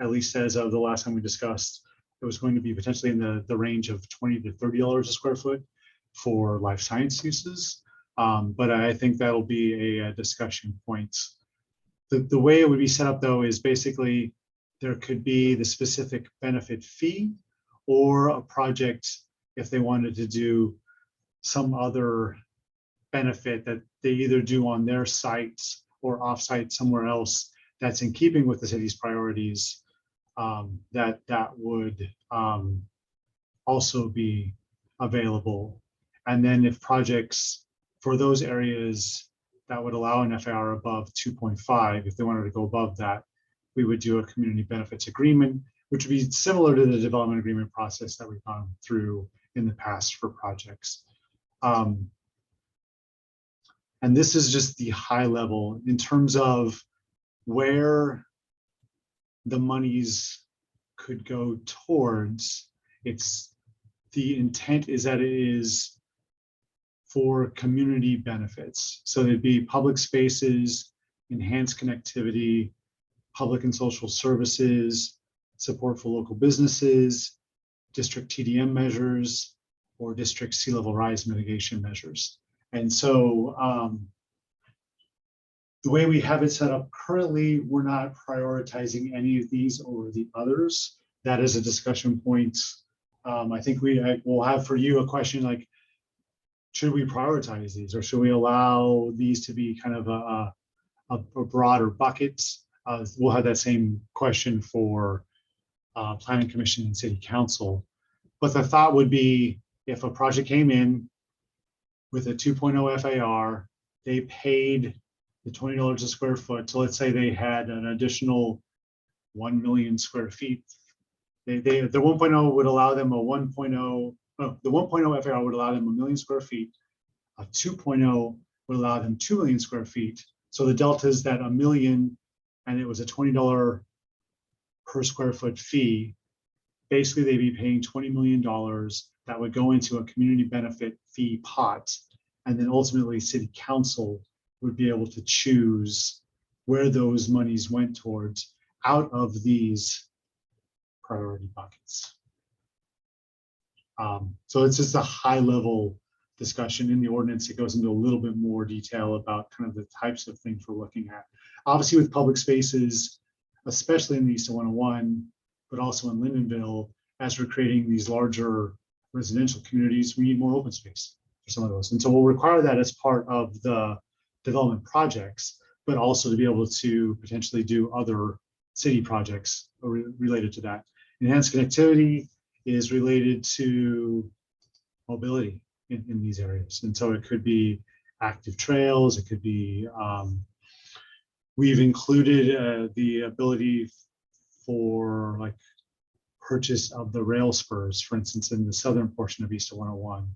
[SPEAKER 1] at least as of the last time we discussed, it was going to be potentially in the range of $20 to $30 a square foot for life science uses. But I think that'll be a discussion point. The way it would be set up though is basically there could be the specific benefit fee, or a project, if they wanted to do some other benefit that they either do on their sites or offsite somewhere else that's in keeping with the city's priorities, that would also be available. And then if projects for those areas that would allow an FAR above 2.5, if they wanted to go above that, we would do a community benefits agreement, which would be similar to the development agreement process that we've gone through in the past for projects. And this is just the high level in terms of where the monies could go towards. It's the intent is that it is for community benefits. So there'd be public spaces, enhanced connectivity, public and social services, support for local businesses, district TDM measures, or district sea level rise mitigation measures. And so the way we have it set up currently, we're not prioritizing any of these over the others. That is a discussion point. I think we'll have for you a question like, should we prioritize these, or should we allow these to be kind of a broader bucket? We'll have that same question for Planning Commission and City Council. But the thought would be, if a project came in with a 2.0 FAR, they paid the $20 a square foot. So let's say they had an additional 1 million square feet. The 1.0 would allow them a 1.0, the 1.0 FAR would allow them 1 million square feet. A 2.0 would allow them 2 million square feet. So the delta is that 1 million, and it was a $20 per square foot fee. Basically, they'd be paying $20 million that would go into a community benefit fee pot. And then ultimately City Council would be able to choose where those monies went towards out of these priority buckets. So it's just a high level discussion. In the ordinance. It goes into a little bit more detail about kind of the types of things we're looking at. Obviously with public spaces, especially in the East 101, but also in Lindenville, as we're creating these larger residential communities, we need more open space for some of those. And so we'll require that as part of the development projects, but also to be able to potentially do other city projects related to that. Enhanced connectivity is related to mobility in these areas. And so it could be active trails, it could be, we've included the ability for like purchase of the rail spurs, for instance, in the southern portion of East 101.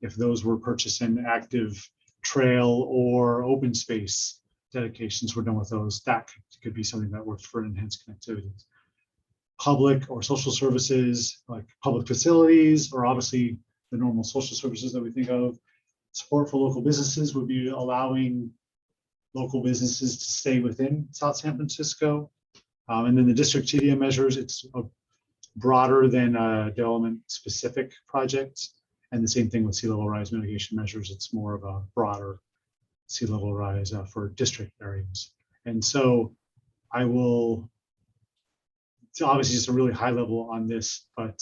[SPEAKER 1] If those were purchased in active trail or open space dedications, we're done with those. That could be something that works for enhanced connectivity. Public or social services, like public facilities, or obviously the normal social services that we think of. Support for local businesses would be allowing local businesses to stay within South San Francisco. And then the district TDM measures, it's broader than development specific projects. And the same thing with sea level rise mitigation measures. It's more of a broader sea level rise for district areas. And so I will, it's obviously just a really high level on this, but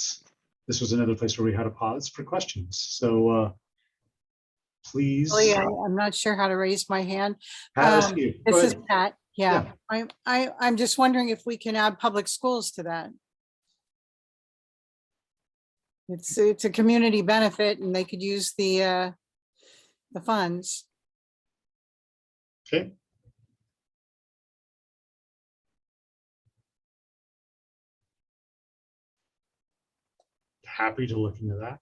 [SPEAKER 1] this was another place where we had a pause for questions. So please.
[SPEAKER 9] I'm not sure how to raise my hand.
[SPEAKER 1] Pat, it's you. Go
[SPEAKER 9] This is
[SPEAKER 1] ahead.
[SPEAKER 9] Pat. Yeah, I'm just wondering if we can add public schools to that. It's a community benefit and they could use the funds.
[SPEAKER 1] Okay. Happy to look into that.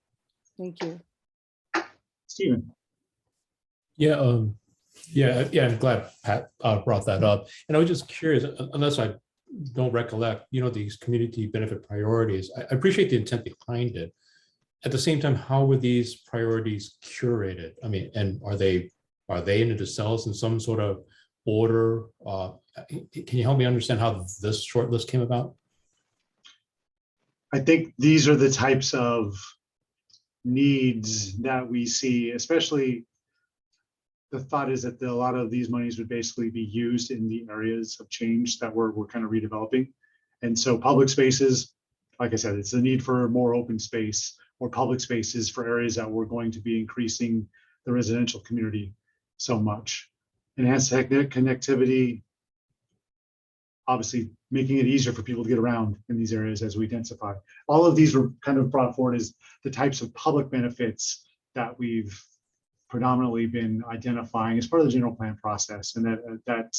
[SPEAKER 9] Thank you.
[SPEAKER 1] Stephen.
[SPEAKER 7] Yeah, I'm glad Pat brought that up. And I was just curious, unless I don't recollect, these community benefit priorities. I appreciate the intent behind it. At the same time, how were these priorities curated? I mean, and are they in the cells in some sort of order? Can you help me understand how this short list came about?
[SPEAKER 1] I think these are the types of needs that we see, especially the thought is that a lot of these monies would basically be used in the areas of change that we're kind of redeveloping. And so public spaces, like I said, it's a need for more open space or public spaces for areas that we're going to be increasing the residential community so much. Enhanced connectivity, obviously making it easier for people to get around in these areas as we densify. All of these were kind of brought forward as the types of public benefits that we've predominantly been identifying as part of the general plan process, and that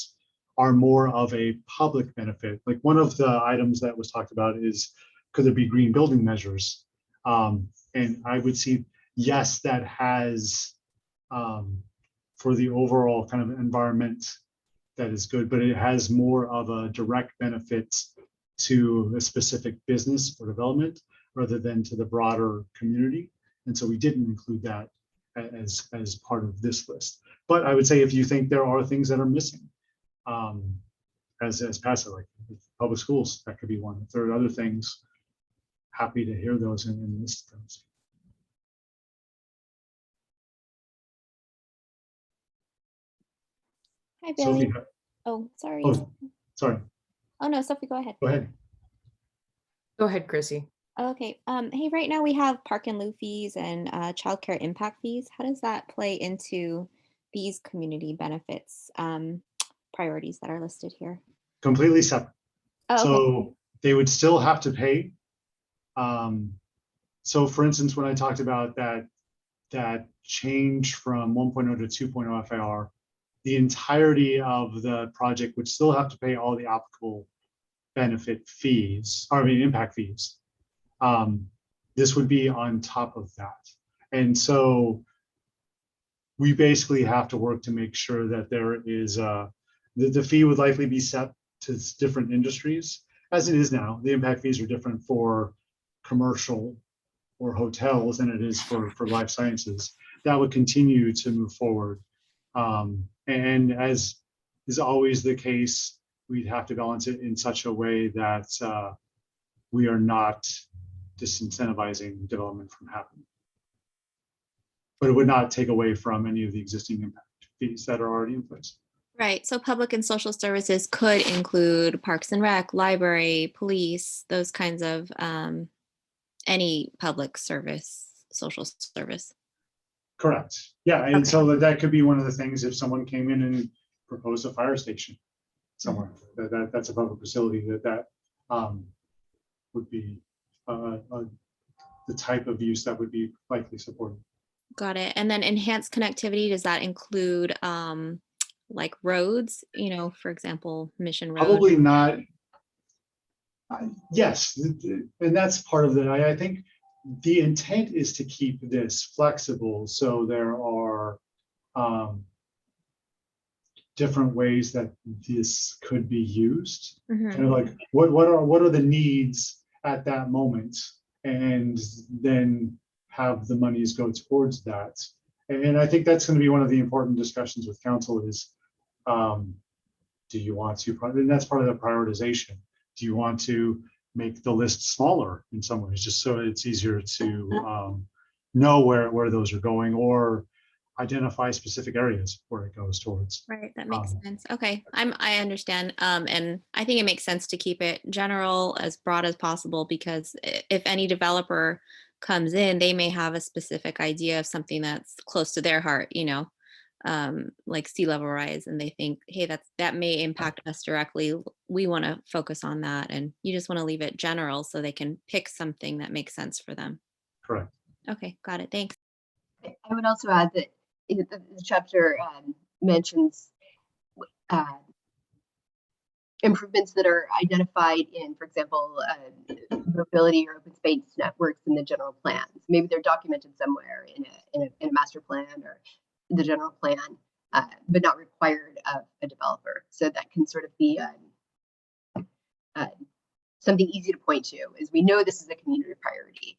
[SPEAKER 1] are more of a public benefit. Like one of the items that was talked about is, could there be green building measures? And I would see, yes, that has for the overall kind of environment that is good, but it has more of a direct benefit to a specific business or development rather than to the broader community. And so we didn't include that as part of this list. But I would say if you think there are things that are missing, as passive, like public schools, that could be one. If there are other things, happy to hear those and list those.
[SPEAKER 10] Hi, Billy.
[SPEAKER 1] Sophie,
[SPEAKER 10] Oh, sorry.
[SPEAKER 1] oh, sorry.
[SPEAKER 10] Oh, no, Sophie, go ahead.
[SPEAKER 1] Go ahead.
[SPEAKER 8] Go ahead, Chrissy.
[SPEAKER 10] Okay. Hey, right now we have park and lieu fees and childcare impact fees. How does that play into these community benefits priorities that are listed here?
[SPEAKER 1] Completely separate.
[SPEAKER 10] Oh, okay.
[SPEAKER 1] So they would still have to pay. So for instance, when I talked about that change from 1.0 to 2.0 FAR, the entirety of the project would still have to pay all the applicable benefit fees, or I mean impact fees. This would be on top of that. And so we basically have to work to make sure that there is the fee would likely be set to different industries as it is now. The impact fees are different for commercial or hotels than it is for life sciences. That would continue to move forward. And as is always the case, we'd have to balance it in such a way that we are not disincentivizing development from happening. But it would not take away from any of the existing impact fees that are already in place.
[SPEAKER 10] Right. So public and social services could include parks and rec, library, police, those kinds of any public service, social service.
[SPEAKER 1] Correct. Yeah. And so that could be one of the things if someone came in and proposed a fire station somewhere, that's a public facility that would be the type of use that would be likely supported.
[SPEAKER 10] Got it. And then enhanced connectivity, does that include like roads, for example, Mission Road?
[SPEAKER 1] Probably not. Yes, and that's part of it. I think the intent is to keep this flexible, so there are different ways that this could be used. Kind of like what are the needs at that moment, and then have the monies go towards that. And I think that's going to be one of the important discussions with council is, do you want to, and that's part of the prioritization. Do you want to make the list smaller in some ways, just so it's easier to know where those are going, or identify specific areas where it goes towards?
[SPEAKER 10] Right, that makes sense. Okay, I understand. And I think it makes sense to keep it general, as broad as possible, because if any developer comes in, they may have a specific idea of something that's close to their heart, you know, like sea level rise, and they think, hey, that may impact us directly. We want to focus on that, and you just want to leave it general so they can pick something that makes sense for them.
[SPEAKER 1] Correct.
[SPEAKER 10] Okay, got it. Thanks.
[SPEAKER 5] I would also add that the chapter mentions improvements that are identified in, for example, mobility or open space networks in the general plans. Maybe they're documented somewhere in a master plan or the general plan, but not required of a developer. So that can sort of be something easy to point to, is we know this is a community priority.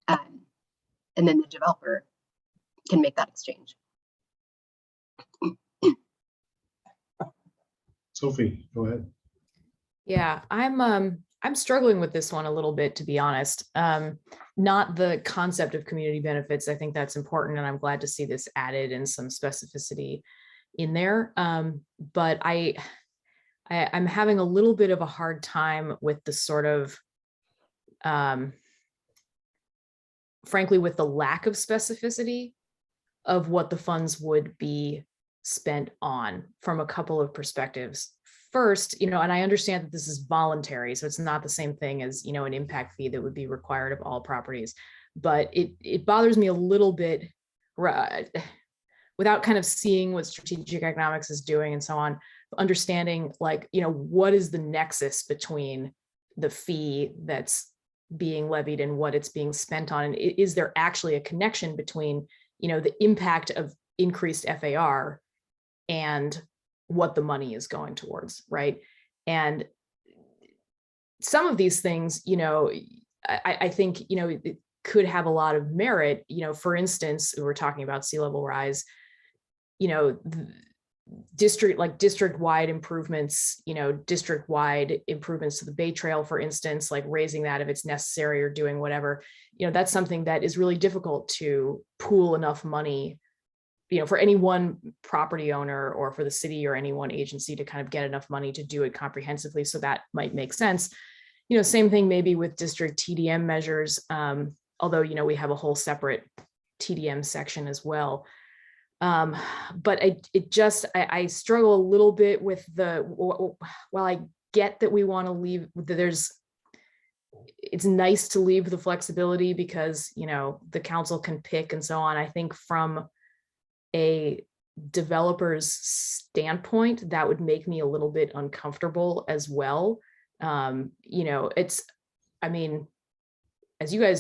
[SPEAKER 5] And then the developer can make that exchange.
[SPEAKER 1] Sophie, go ahead.
[SPEAKER 8] Yeah, I'm struggling with this one a little bit, to be honest. Not the concept of community benefits. I think that's important, and I'm glad to see this added and some specificity in there. But I'm having a little bit of a hard time with the sort of, frankly, with the lack of specificity of what the funds would be spent on, from a couple of perspectives. First, and I understand that this is voluntary, so it's not the same thing as, an impact fee that would be required of all properties, but it bothers me a little bit without kind of seeing what strategic economics is doing and so on, understanding what is the nexus between the fee that's being levied and what it's being spent on, and is there actually a connection between the impact of increased FAR and what the money is going towards, right? And some of these things, I think, it could have a lot of merit. For instance, we're talking about sea level rise, district-wide improvements, district-wide improvements to the Bay Trail, for instance, like raising that if it's necessary or doing whatever, that's something that is really difficult to pool enough money, for any one property owner or for the city or any one agency to kind of get enough money to do it comprehensively. So that might make sense. Same thing maybe with district TDM measures, although, we have a whole separate TDM section as well. But I struggle a little bit with while I get that we want to leave, it's nice to leave the flexibility because, the council can pick and so on. I think from a developer's standpoint, that would make me a little bit uncomfortable as well. As you guys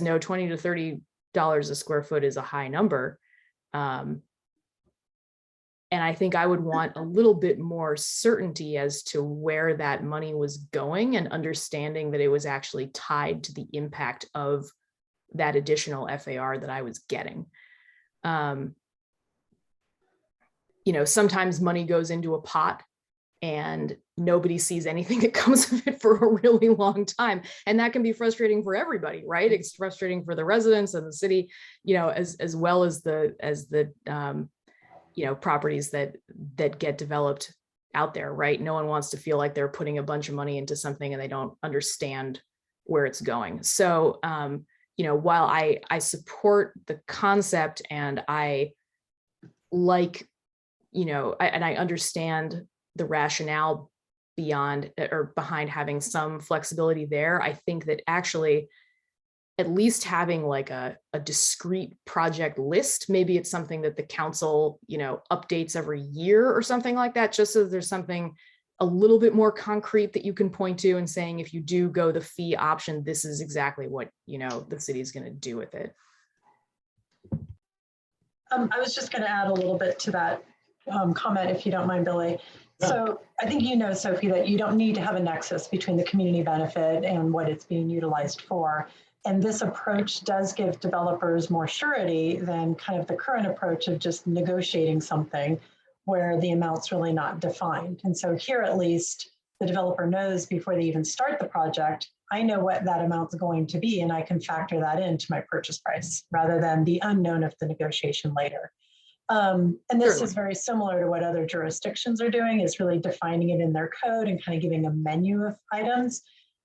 [SPEAKER 8] know, $20 to $30 a square foot is a high number. And I think I would want a little bit more certainty as to where that money was going, and understanding that it was actually tied to the impact of that additional FAR that I was getting. Sometimes money goes into a pot and nobody sees anything that comes of it for a really long time. And that can be frustrating for everybody, right? It's frustrating for the residents and the city, as well as the properties that get developed out there, right? No one wants to feel like they're putting a bunch of money into something and they don't understand where it's going. So, while I support the concept and I like, and I understand the rationale behind having some flexibility there, I think that actually at least having like a discrete project list, maybe it's something that the council, updates every year or something like that, just so there's something a little bit more concrete that you can point to and saying, if you do go the fee option, this is exactly what, the city is going to do with it.
[SPEAKER 2] I was just going to add a little bit to that comment, if you don't mind, Billy. So I think Sophie, that you don't need to have a nexus between the community benefit and what it's being utilized for. And this approach does give developers more surety than kind of the current approach of just negotiating something where the amount's really not defined. And so here, at least, the developer knows before they even start the project, I know what that amount's going to be, and I can factor that into my purchase price rather than the unknown of the negotiation later. And this is very similar to what other jurisdictions are doing, is really defining it in their code and kind of giving a menu of items.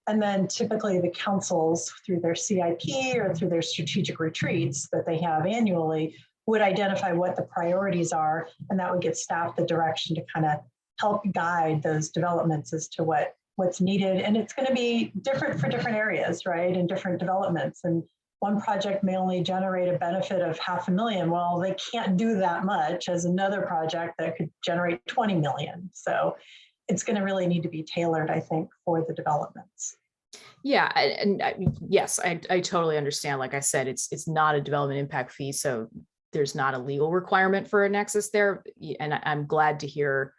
[SPEAKER 2] And then typically the councils, through their CIP or through their strategic retreats that they have annually, would identify what the priorities are, and that would give staff the direction to kind of help guide those developments as to what's needed. And it's going to be different for different areas, right? And different developments. And one project may only generate a benefit of $500,000. Well, they can't do that much as another project that could generate 20 million. So it's going to really need to be tailored, I think, for the developments.
[SPEAKER 8] Yeah, yes, I totally understand. Like I said, it's not a development impact fee, so there's not a legal requirement for a nexus there. And I'm glad to hear,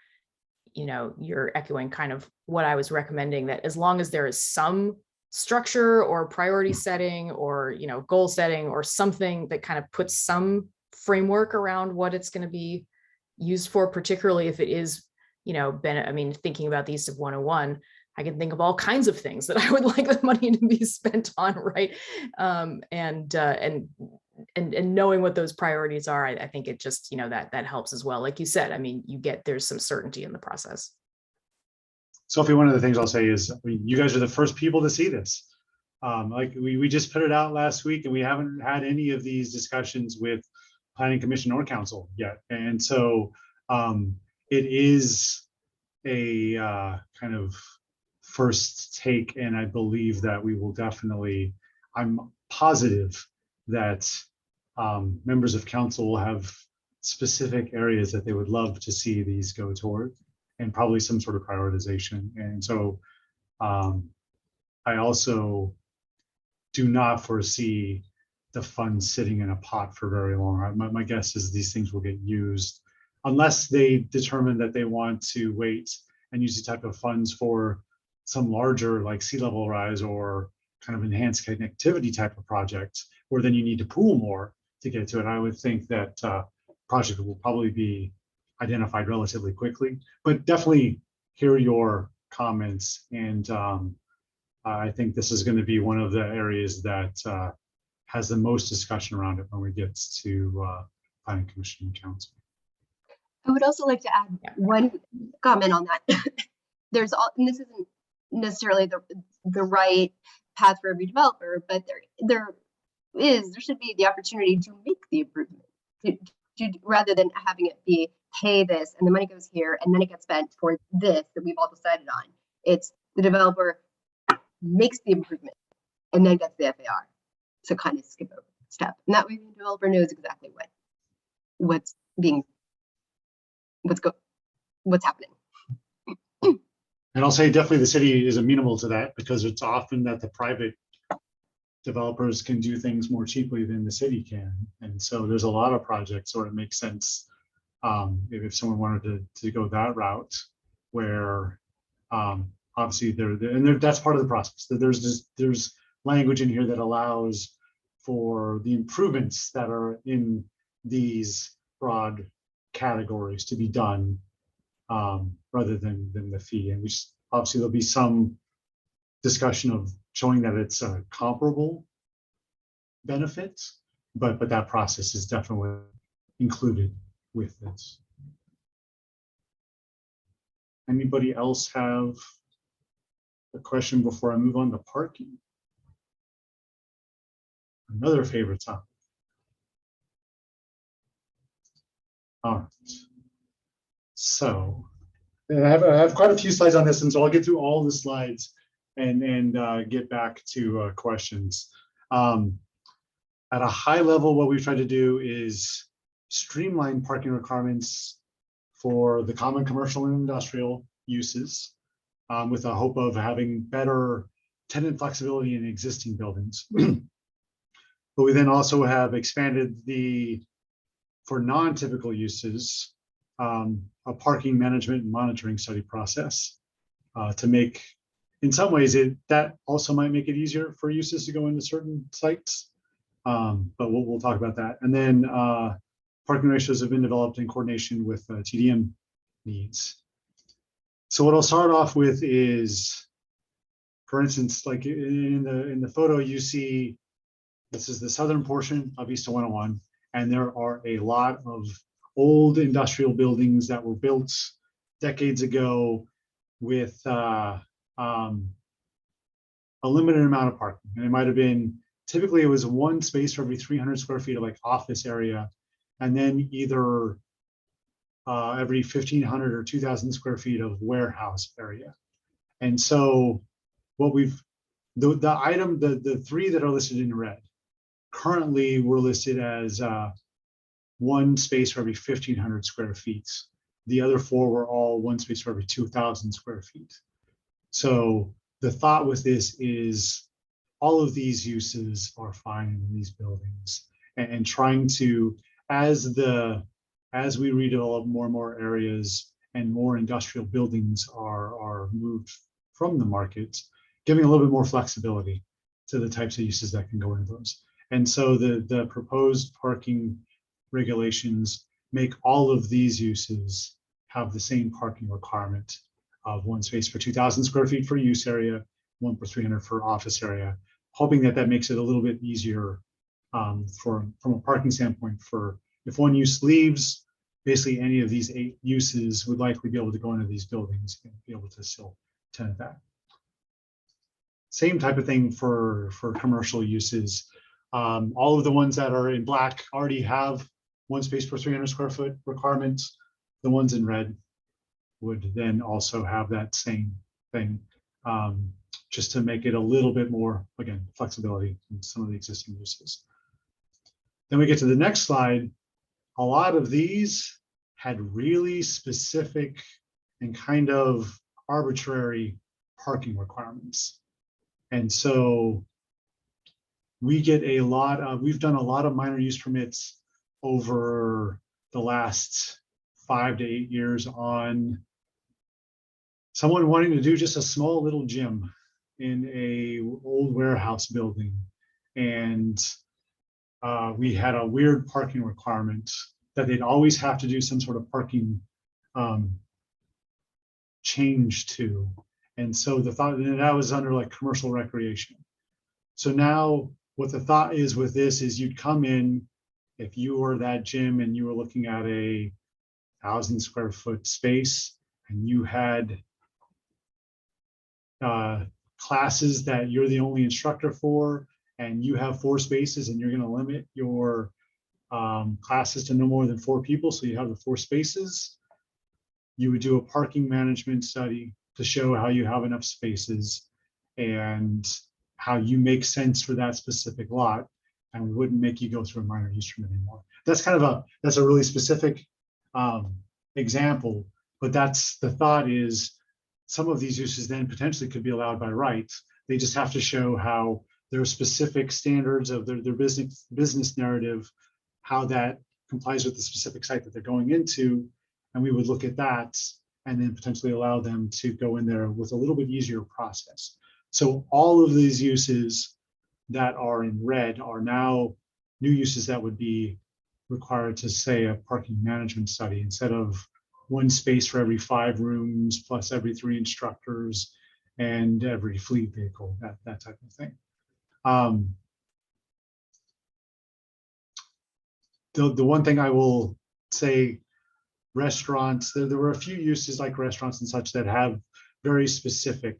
[SPEAKER 8] you're echoing kind of what I was recommending, that as long as there is some structure or priority setting or, goal setting or something that kind of puts some framework around what it's going to be used for, particularly if it is, thinking about the East of 101, I can think of all kinds of things that I would like the money to be spent on, right? And knowing what those priorities are, I think it just, that helps as well. Like you said, there's some certainty in the process.
[SPEAKER 1] Sophie, one of the things I'll say is, you guys are the first people to see this. Like we just put it out last week, and we haven't had any of these discussions with Planning Commission or Council yet. And so it is a kind of first take, and I believe that we will definitely, I'm positive that members of council will have specific areas that they would love to see these go toward, and probably some sort of prioritization. And so I also do not foresee the funds sitting in a pot for very long. My guess is these things will get used unless they determine that they want to wait and use the type of funds for some larger, like sea level rise or kind of enhanced connectivity type of project, where then you need to pool more to get to it. I would think that project will probably be identified relatively quickly, but definitely hear your comments. And I think this is going to be one of the areas that has the most discussion around it when we get to Planning Commission and Council.
[SPEAKER 5] I would also like to add one comment on that. And this isn't necessarily the right path for every developer, but there should be the opportunity to make the improvement rather than having it be pay this and the money goes here and then it gets spent for this that we've all decided on. It's the developer makes the improvement and then gets the FAR to kind of skip over that step, and that way the developer knows exactly what's happening.
[SPEAKER 1] And I'll say definitely the city is amenable to that, because it's often that the private developers can do things more cheaply than the city can. And so there's a lot of projects where it makes sense if someone wanted to go that route, where obviously that's part of the process. There's language in here that allows for the improvements that are in these broad categories to be done rather than the fee. And obviously there'll be some discussion of showing that it's a comparable benefit, but that process is definitely included with this. Anybody else have a question before I move on to parking? Another favorite topic. All right. So I have quite a few slides on this, and so I'll get through all the slides and get back to questions. At a high level, what we've tried to do is streamline parking requirements for the common commercial and industrial uses, with a hope of having better tenant flexibility in existing buildings. But we then also have expanded for non-typical uses, a parking management and monitoring study process to make in some ways, that also might make it easier for uses to go into certain sites. But we'll talk about that. And then parking ratios have been developed in coordination with TDM needs. So what I'll start off with is, for instance, like in the photo you see, this is the southern portion of Vista 101, and there are a lot of old industrial buildings that were built decades ago with a limited amount of parking. And it might have been, typically it was one space for every 300 square feet of like office area, and then either every 1,500 or 2,000 square feet of warehouse area. And so what the three that are listed in red, currently we're listed as one space for every 1,500 square feet. The other four were all one space for every 2,000 square feet. So the thought with this is all of these uses are fine in these buildings, and trying to, as we redevelop more and more areas and more industrial buildings are moved from the market, giving a little bit more flexibility to the types of uses that can go into those. And so the proposed parking regulations make all of these uses have the same parking requirement of one space for 2,000 square feet for use area, one per 300 for office area, hoping that makes it a little bit easier from a parking standpoint. For if one use leaves, basically any of these 8 uses would likely be able to go into these buildings and be able to still tenant that. Same type of thing for commercial uses. All of the ones that are in black already have one space per 300 square foot requirements. The ones in red would then also have that same thing, just to make it a little bit more, again, flexibility in some of the existing uses. Then we get to the next slide. A lot of these had really specific and kind of arbitrary parking requirements. And so we get we've done a lot of minor use permits over the last 5 to 8 years on someone wanting to do just a small little gym in a old warehouse building. And we had a weird parking requirement that they'd always have to do some sort of parking change to. And so the thought, and that was under like commercial recreation. So now what the thought is with this is you'd come in, if you were that gym and you were looking at a 1,000 square foot space and you had classes that you're the only instructor for, and you have 4 spaces and you're going to limit your classes to no more than 4 people, so you have the 4 spaces, you would do a parking management study to show how you have enough spaces and how you make sense for that specific lot, and we wouldn't make you go through a minor use permit anymore. That's kind of that's a really specific example, but that's the thought is some of these uses then potentially could be allowed by right. They just have to show how there are specific standards of their business narrative, how that complies with the specific site that they're going into, and we would look at that and then potentially allow them to go in there with a little bit easier process. So all of these uses that are in red are now new uses that would be required to say a parking management study instead of one space for every 5 rooms plus every 3 instructors and every fleet vehicle, that type of thing. The one thing I will say, restaurants, there were a few uses like restaurants and such that have very specific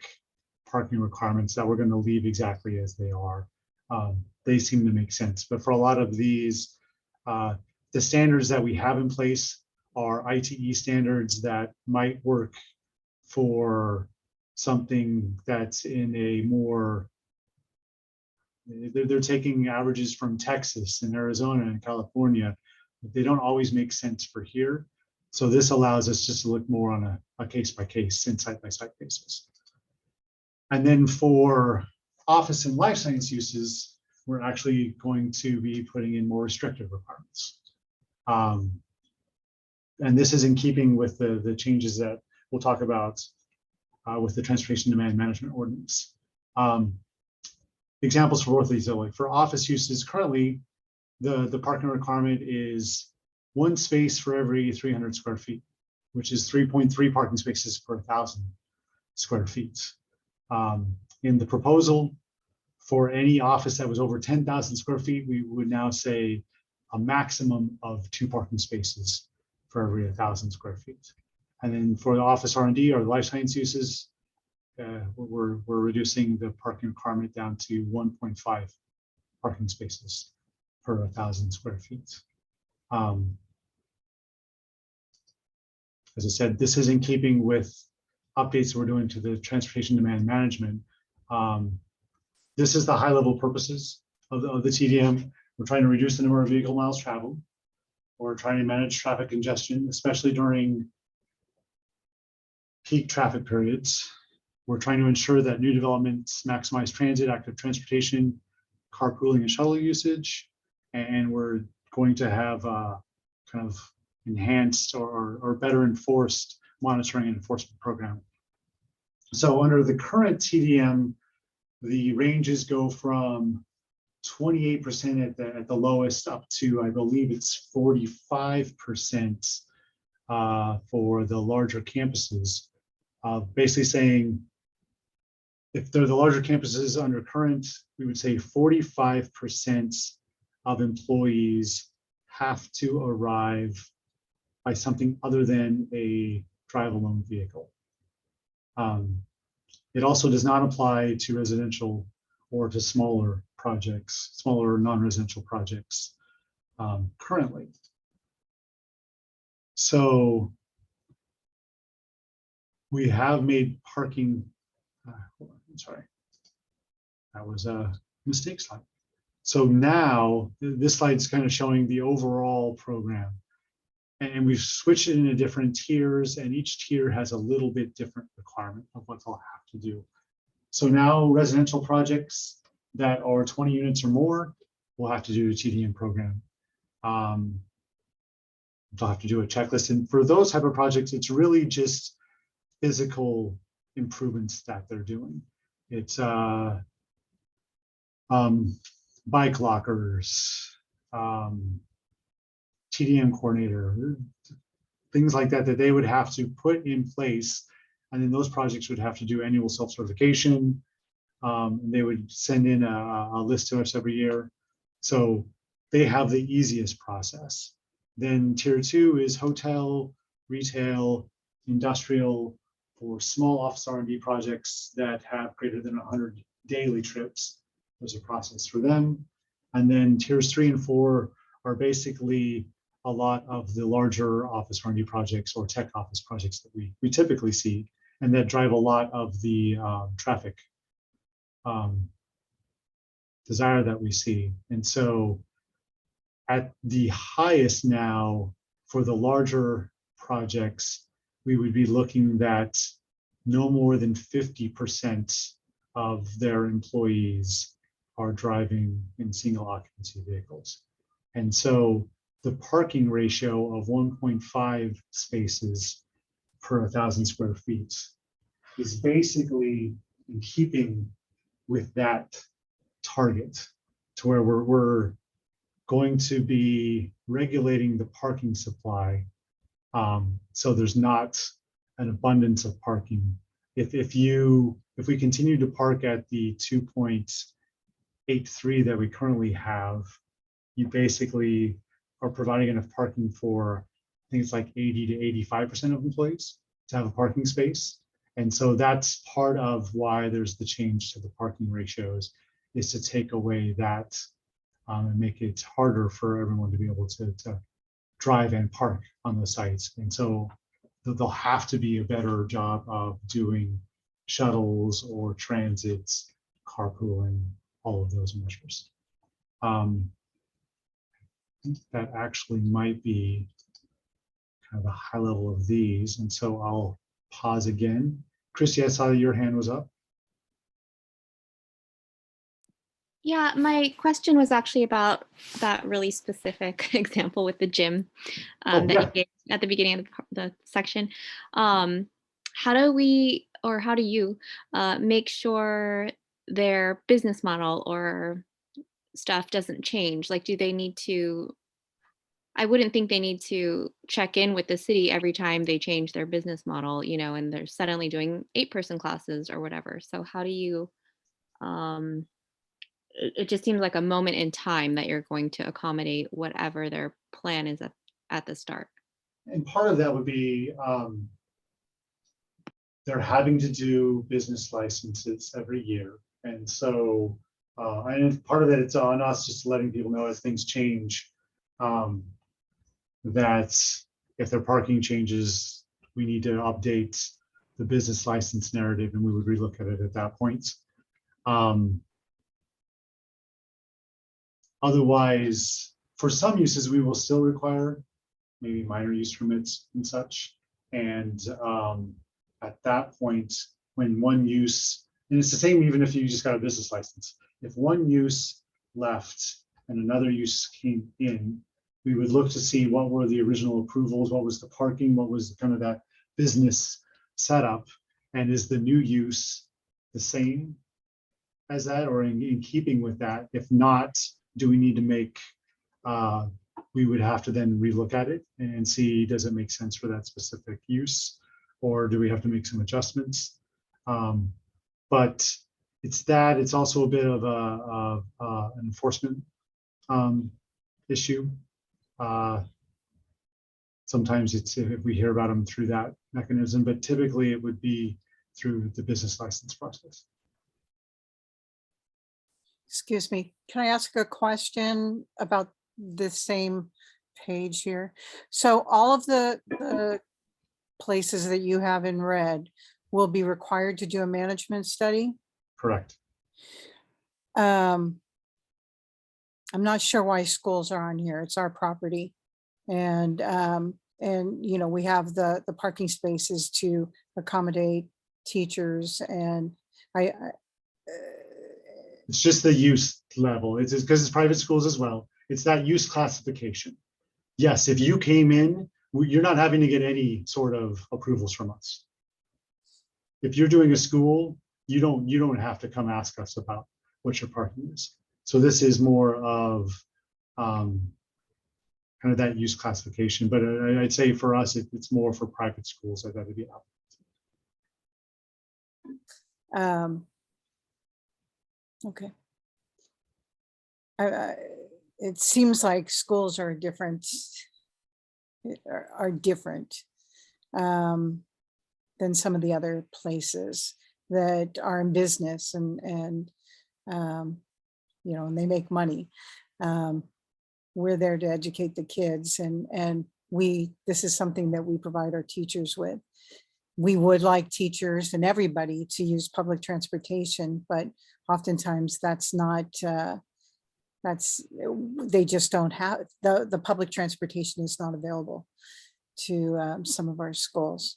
[SPEAKER 1] parking requirements that we're going to leave exactly as they are. They seem to make sense, but for a lot of these, the standards that we have in place are ITE standards that might work for something that's in a more, they're taking averages from Texas and Arizona and California. They don't always make sense for here. So this allows us just to look more on a case-by-case and site-by-site basis. And then for office and life science uses, we're actually going to be putting in more restrictive requirements. And this is in keeping with the changes that we'll talk about with the Transportation Demand Management Ordinance. Examples for both of these are like for office uses, currently the parking requirement is 1 space for every 300 square feet, which is 3.3 parking spaces per 1,000 square feet. In the proposal, for any office that was over 10,000 square feet, we would now say a maximum of 2 parking spaces for every 1,000 square feet. And then for the office R&D or the life science uses, we're reducing the parking requirement down to 1.5 parking spaces per 1,000 square feet. As I said, this is in keeping with updates we're doing to the transportation demand management. This is the high level purposes of the TDM. We're trying to reduce the number of vehicle miles traveled. We're trying to manage traffic congestion, especially during peak traffic periods. We're trying to ensure that new developments maximize transit, active transportation, carpooling, and shuttle usage. And we're going to have kind of enhanced or better enforced monitoring and enforcement program. So under the current TDM, the ranges go from 28% at the lowest up to, I believe it's 45% for the larger campuses. Basically saying, if they're the larger campuses under current, we would say 45% of employees have to arrive by something other than a drive-alone vehicle. It also does not apply to residential or to smaller projects, smaller non-residential projects currently. So we have made parking, hold on, I'm sorry, that was a mistake slide. So now this slide is kind of showing the overall program. And we've switched it into different tiers, and each tier has a little bit different requirement of what they'll have to do. So now residential projects that are 20 units or more will have to do a TDM program. They'll have to do a checklist. And for those type of projects, it's really just physical improvements that they're doing. It's bike lockers, TDM coordinator, things like that, that they would have to put in place. And then those projects would have to do annual self-certification. They would send in a list to us every year. So they have the easiest process. Then tier 2 is hotel, retail, industrial, for small office R&D projects that have greater than 100 daily trips. There's a process for them. And then tiers 3 and 4 are basically a lot of the larger office R&D projects or tech office projects that we typically see, and that drive a lot of the traffic desire that we see. And so at the highest now for the larger projects, we would be looking that no more than 50% of their employees are driving in single occupancy vehicles. And so the parking ratio of 1.5 spaces per 1,000 square feet is basically in keeping with that target, to where we're going to be regulating the parking supply, so there's not an abundance of parking. If we continue to park at the 2.83 that we currently have, you basically are providing enough parking for, I think it's like 80 to 85% of employees to have a parking space. And so that's part of why there's the change to the parking ratios, is to take away that and make it harder for everyone to be able to drive and park on the sites. And so there'll have to be a better job of doing shuttles or transits, carpooling, all of those measures. That actually might be kind of the high level of these. And so I'll pause again. Christy, I saw that your hand was up.
[SPEAKER 10] Yeah, my question was actually about that really specific example with the gym that you gave at the beginning of the section. How do we or how do you make sure their business model or stuff doesn't change? Like, do they need to? I wouldn't think they need to check in with the city every time they change their business model, and they're suddenly doing 8-person classes or whatever. So how do you, it just seems like a moment in time that you're going to accommodate whatever their plan is at the start.
[SPEAKER 1] And part of that would be they're having to do business licenses every year. And so, and part of that, it's on us just letting people know as things change, that if their parking changes, we need to update the business license narrative, and we would relook at it at that point. Otherwise, for some uses, we will still require maybe minor use permits and such. And at that point, when one use, and it's the same even if you just got a business license, if one use left and another use came in, we would look to see what were the original approvals, what was the parking, what was kind of that business setup, and is the new use the same as that or in keeping with that? If not, do we need to make, we would have to then relook at it and see, does it make sense for that specific use? Or do we have to make some adjustments? But it's that, it's also a bit of an enforcement issue. Sometimes it's if we hear about them through that mechanism, but typically it would be through the business license process.
[SPEAKER 9] Excuse me, can I ask a question about the same page here? So all of the places that you have in red will be required to do a management study?
[SPEAKER 1] Correct.
[SPEAKER 9] I'm not sure why schools are on here. It's our property. And we have the parking spaces to accommodate teachers, and
[SPEAKER 1] it's just the use level. It's because it's private schools as well. It's that use classification. Yes, if you came in, you're not having to get any sort of approvals from us. If you're doing a school, you don't have to come ask us about what your parking is. So this is more of kind of that use classification. But I'd say for us, it's more for private schools that would be out.
[SPEAKER 9] Okay. It seems like schools are different than some of the other places that are in business and they make money. We're there to educate the kids, and this is something that we provide our teachers with. We would like teachers and everybody to use public transportation, but oftentimes that's not, they just don't have, the public transportation is not available to some of our schools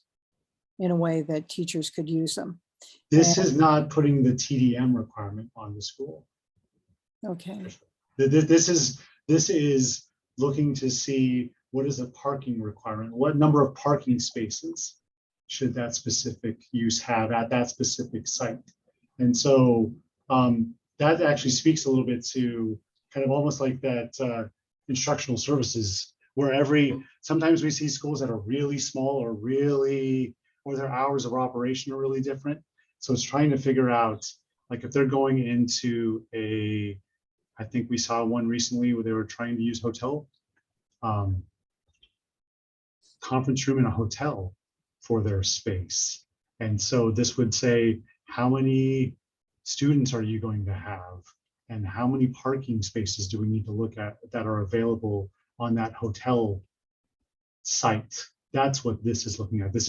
[SPEAKER 9] in a way that teachers could use them.
[SPEAKER 1] This is not putting the TDM requirement on the school.
[SPEAKER 9] Okay.
[SPEAKER 1] This is looking to see what is the parking requirement, what number of parking spaces should that specific use have at that specific site. And so that actually speaks a little bit to kind of almost like that instructional services, where sometimes we see schools that are really small or their hours of operation are really different. So it's trying to figure out, like if they're going into I think we saw one recently where they were trying to use hotel conference room in a hotel for their space. And so this would say, how many students are you going to have? And how many parking spaces do we need to look at that are available on that hotel site? That's what this is looking at. This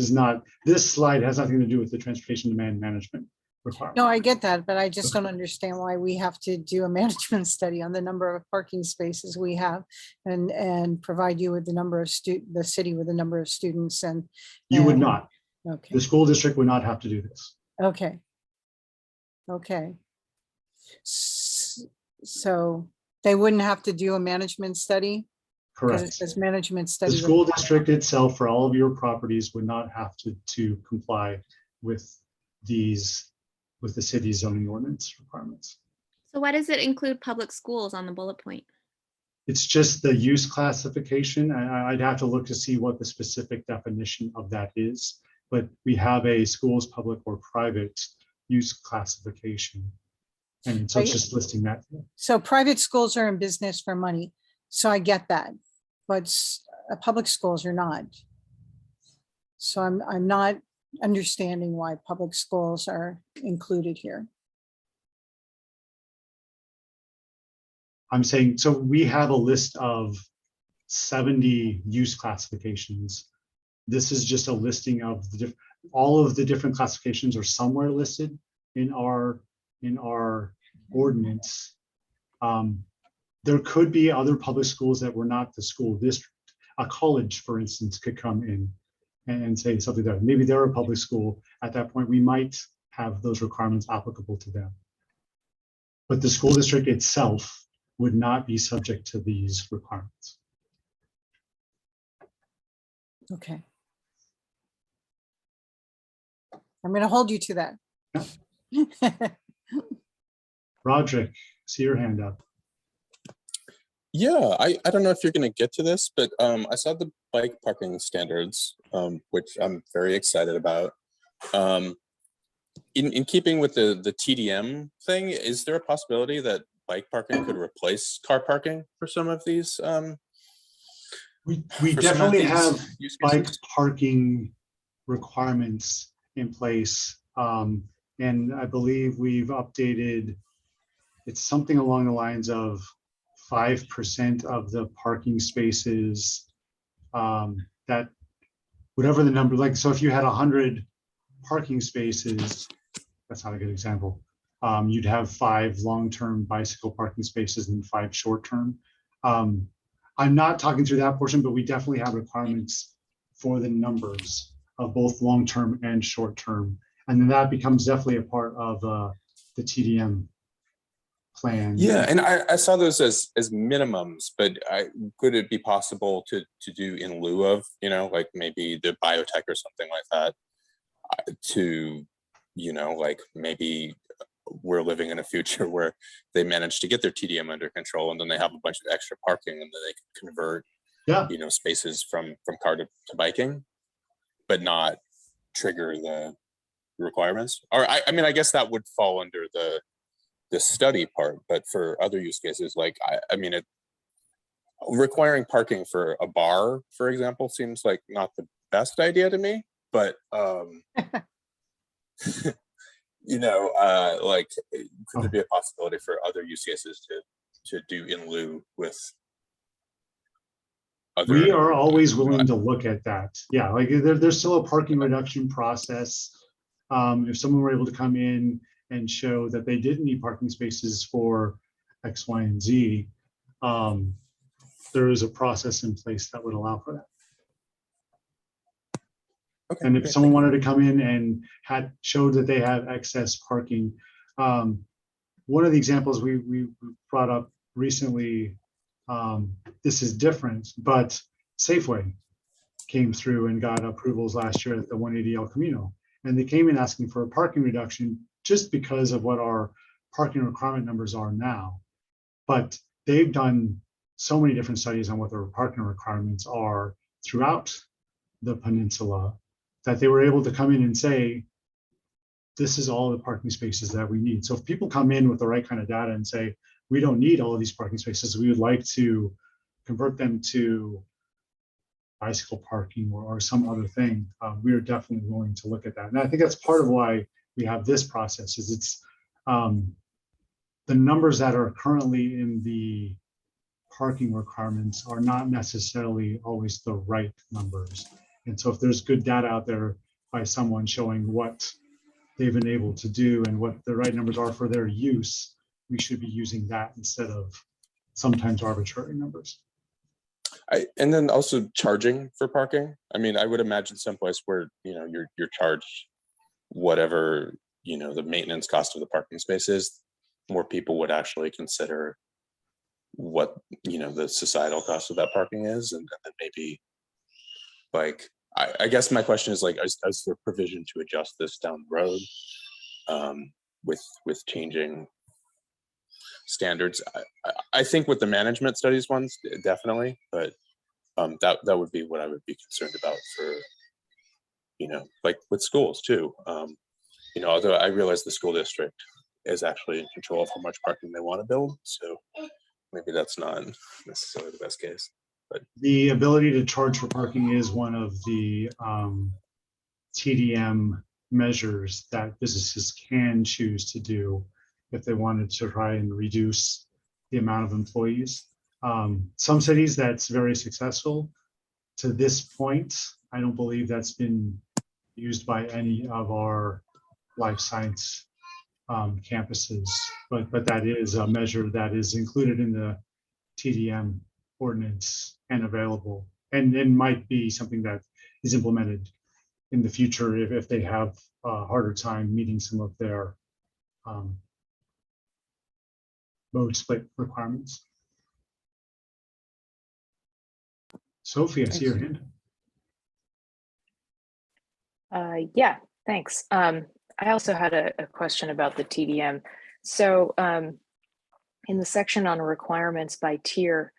[SPEAKER 1] slide has nothing to do with the transportation demand management requirement.
[SPEAKER 9] No, I get that, but I just don't understand why we have to do a management study on the number of parking spaces we have and provide you with the city with the number of students. And
[SPEAKER 1] you would not.
[SPEAKER 9] Okay.
[SPEAKER 1] The school district would not have to do this.
[SPEAKER 9] Okay. Okay. So they wouldn't have to do a management study?
[SPEAKER 1] Correct.
[SPEAKER 9] Because it says management study.
[SPEAKER 1] The school district itself for all of your properties would not have to comply with these with the city's zoning ordinance requirements.
[SPEAKER 10] So why does it include public schools on the bullet point?
[SPEAKER 1] It's just the use classification. I'd have to look to see what the specific definition of that is, but we have a schools, public or private use classification. And so it's just listing that.
[SPEAKER 9] So private schools are in business for money. So I get that, but public schools are not. So I'm not understanding why public schools are included here.
[SPEAKER 1] I'm saying, so we have a list of 70 use classifications. This is just a listing of the all of the different classifications are somewhere listed in our ordinance. There could be other public schools that were not the school district. A college, for instance, could come in and say something that maybe they're a public school. At that point, we might have those requirements applicable to them. But the school district itself would not be subject to these requirements.
[SPEAKER 9] Okay. I'm going to hold you to that.
[SPEAKER 1] Roderick, see your hand up.
[SPEAKER 11] Yeah, I don't know if you're going to get to this, but I saw the bike parking standards, which I'm very excited about. In keeping with the TDM thing, is there a possibility that bike parking could replace car parking for some of these?
[SPEAKER 1] We definitely have bike parking requirements in place. And I believe we've updated, it's something along the lines of 5% of the parking spaces that whatever the number, like, so if you had 100 parking spaces, that's not a good example. You'd have 5 long-term bicycle parking spaces and 5 short-term. I'm not talking through that portion, but we definitely have requirements for the numbers of both long-term and short-term. And then that becomes definitely a part of the TDM plan.
[SPEAKER 11] Yeah, and I saw those as minimums, but could it be possible to do in lieu of, you know, like maybe the biotech or something like that, to, you know, like maybe we're living in a future where they manage to get their TDM under control and then they have a bunch of extra parking and then they can convert, you know, spaces from car to biking, but not trigger the requirements. Or I mean, I guess that would fall under the study part, but for other use cases, like, I mean, requiring parking for a bar, for example, seems like not the best idea to me, but, you know, like, could there be a possibility for other use cases to do in lieu with other?
[SPEAKER 1] We are always willing to look at that. Yeah, like there's still a parking reduction process. If someone were able to come in and show that they didn't need parking spaces for X, Y, and Z, there is a process in place that would allow for that.
[SPEAKER 11] Okay,
[SPEAKER 1] and if someone wanted to come in and showed that they have excess parking, one of the examples we brought up recently, this is different, but Safeway came through and got approvals last year at the 180 El Camino, and they came in asking for a parking reduction just because of what our parking requirement numbers are now. But they've done so many different studies on what their parking requirements are throughout the peninsula that they were able to come in and say, this is all the parking spaces that we need. So if people come in with the right kind of data and say, we don't need all of these parking spaces, we would like to convert them to bicycle parking or some other thing, we are definitely willing to look at that. And I think that's part of why we have this process, is it's the numbers that are currently in the parking requirements are not necessarily always the right numbers. And so if there's good data out there by someone showing what they've been able to do and what the right numbers are for their use, we should be using that instead of sometimes arbitrary numbers.
[SPEAKER 11] And then also charging for parking. I mean, I would imagine someplace where, you know, you're charged whatever, you know, the maintenance cost of the parking space is, more people would actually consider what, you know, the societal cost of that parking is, and then maybe, like, I guess my question is like, is there provision to adjust this down the road with changing standards? I think with the management studies ones, definitely, but that would be what I would be concerned about for, like with schools too. Although I realize the school district is actually in control of how much parking they want to build, so maybe that's not necessarily the best case. But
[SPEAKER 1] the ability to charge for parking is one of the TDM measures that businesses can choose to do if they wanted to try and reduce the amount of employees. Some cities that's very successful. To this point, I don't believe that's been used by any of our life science campuses, but that is a measure that is included in the TDM ordinance and available, and might be something that is implemented in the future if they have a harder time meeting some of their mode split requirements. Sophie, I see your hand.
[SPEAKER 8] Yeah, thanks. I also had a question about the TDM. So in the section on requirements by tier,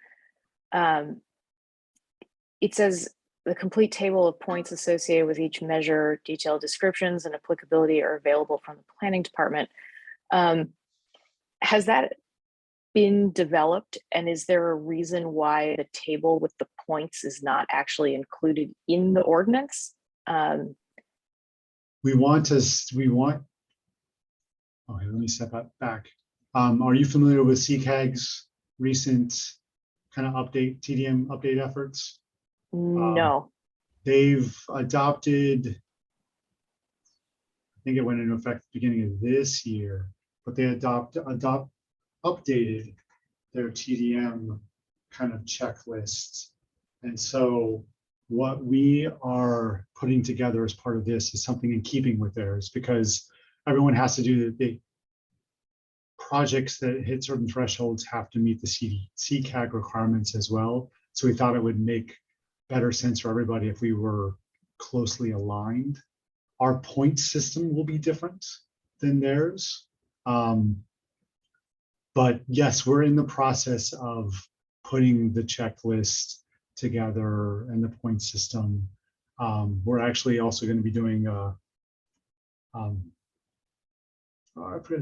[SPEAKER 8] it says the complete table of points associated with each measure, detailed descriptions and applicability are available from the planning department. Has that been developed, and is there a reason why the table with the points is not actually included in the ordinance?
[SPEAKER 1] We want, okay, let me step back. Are you familiar with CAC's recent kind of TDM update efforts?
[SPEAKER 8] No.
[SPEAKER 1] They've adopted, I think it went into effect at the beginning of this year, but they updated their TDM kind of checklist. And so what we are putting together as part of this is something in keeping with theirs, because everyone has to do the projects that hit certain thresholds have to meet the CAC requirements as well. So we thought it would make better sense for everybody if we were closely aligned. Our point system will be different than theirs. But yes, we're in the process of putting the checklist together and the point system. We're actually also going to be doing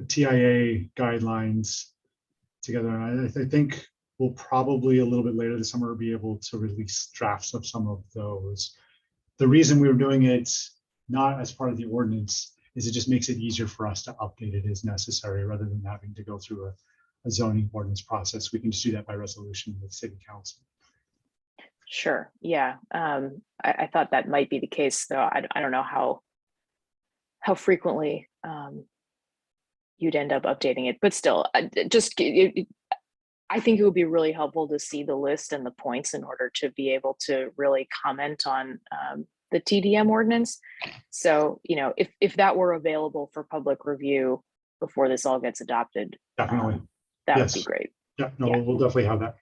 [SPEAKER 1] TIA guidelines together. And I think we'll probably a little bit later this summer be able to release drafts of some of those. The reason we were doing it not as part of the ordinance is it just makes it easier for us to update it as necessary rather than having to go through a zoning ordinance process. We can just do that by resolution with city council.
[SPEAKER 8] Sure. Yeah. I thought that might be the case, though. I don't know how frequently you'd end up updating it, but still, I think it would be really helpful to see the list and the points in order to be able to really comment on the TDM ordinance. So, if that were available for public review before this all gets adopted,
[SPEAKER 1] definitely,
[SPEAKER 8] that would be great.
[SPEAKER 1] Yeah, no, yeah. We'll definitely have that.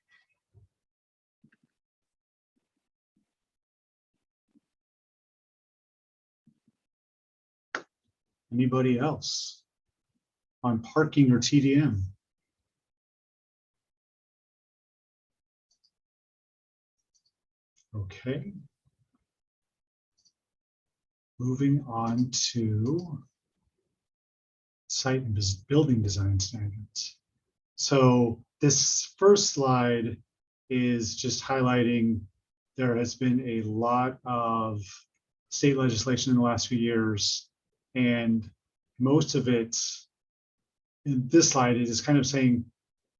[SPEAKER 1] Anybody else on parking or TDM? Okay. Moving on to site and building design standards. So this first slide is just highlighting there has been a lot of state legislation in the last few years, and most of it in this slide is kind of saying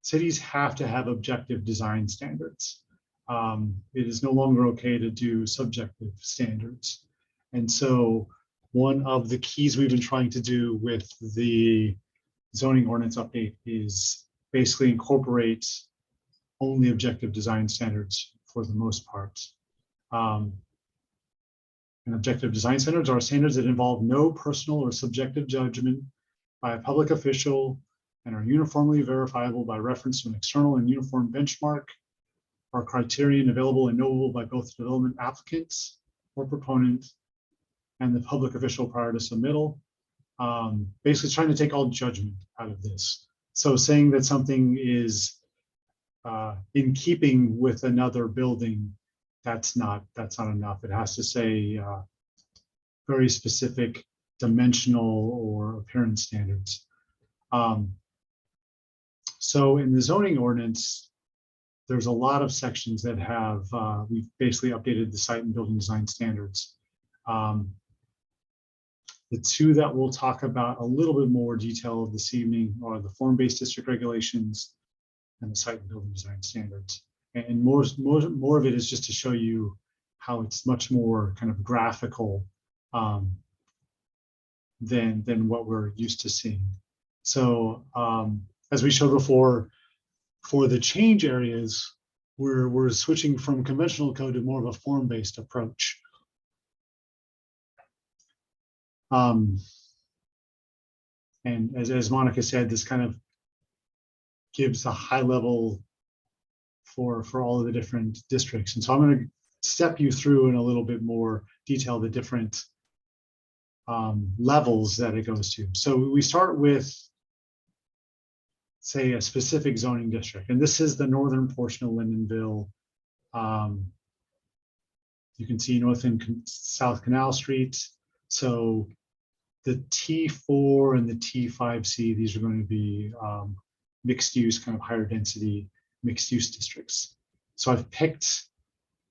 [SPEAKER 1] cities have to have objective design standards. It is no longer okay to do subjective standards. And so one of the keys we've been trying to do with the zoning ordinance update is basically incorporate only objective design standards for the most part. And objective design standards are standards that involve no personal or subjective judgment by a public official and are uniformly verifiable by reference to an external and uniform benchmark or criterion available and knowable by both development applicants or proponent and the public official prior to submittal. Basically trying to take all judgment out of this. So saying that something is in keeping with another building, that's not enough. It has to say very specific dimensional or appearance standards. So in the zoning ordinance, there's a lot of sections that have, we've basically updated the site and building design standards. The two that we'll talk about a little bit more detail this evening are the form-based district regulations and the site and building design standards. And more of it is just to show you how it's much more kind of graphical than what we're used to seeing. So as we showed before, for the change areas, we're switching from conventional code to more of a form-based approach. And as Monica said, this kind of gives a high level for all of the different districts. And so I'm going to step you through in a little bit more detail the different levels that it goes to. So we start with, say, a specific zoning district, and this is the northern portion of Lindenville. You can see North and South Canal Street. So the T4 and the T5C, these are going to be mixed use, kind of higher density mixed use districts. So I've picked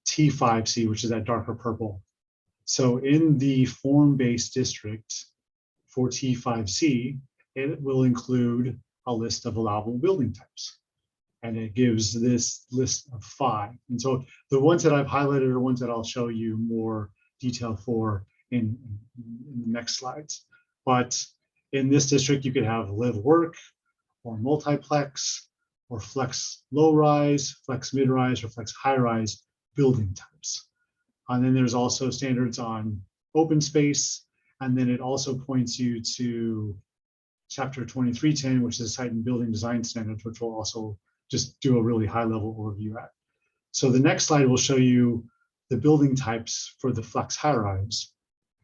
[SPEAKER 1] T5C, which is that darker purple. So in the form-based district for T5C, it will include a list of allowable building types. And it gives this list of 5. And so the ones that I've highlighted are ones that I'll show you more detail for in the next slides. But in this district, you could have live work or multiplex or flex low rise, flex mid rise, or flex high rise building types. And then there's also standards on open space. And then it also points you to Chapter 2310, which is site and building design standards, which will also just do a really high level overview at. So the next slide will show you the building types for the flex high rise.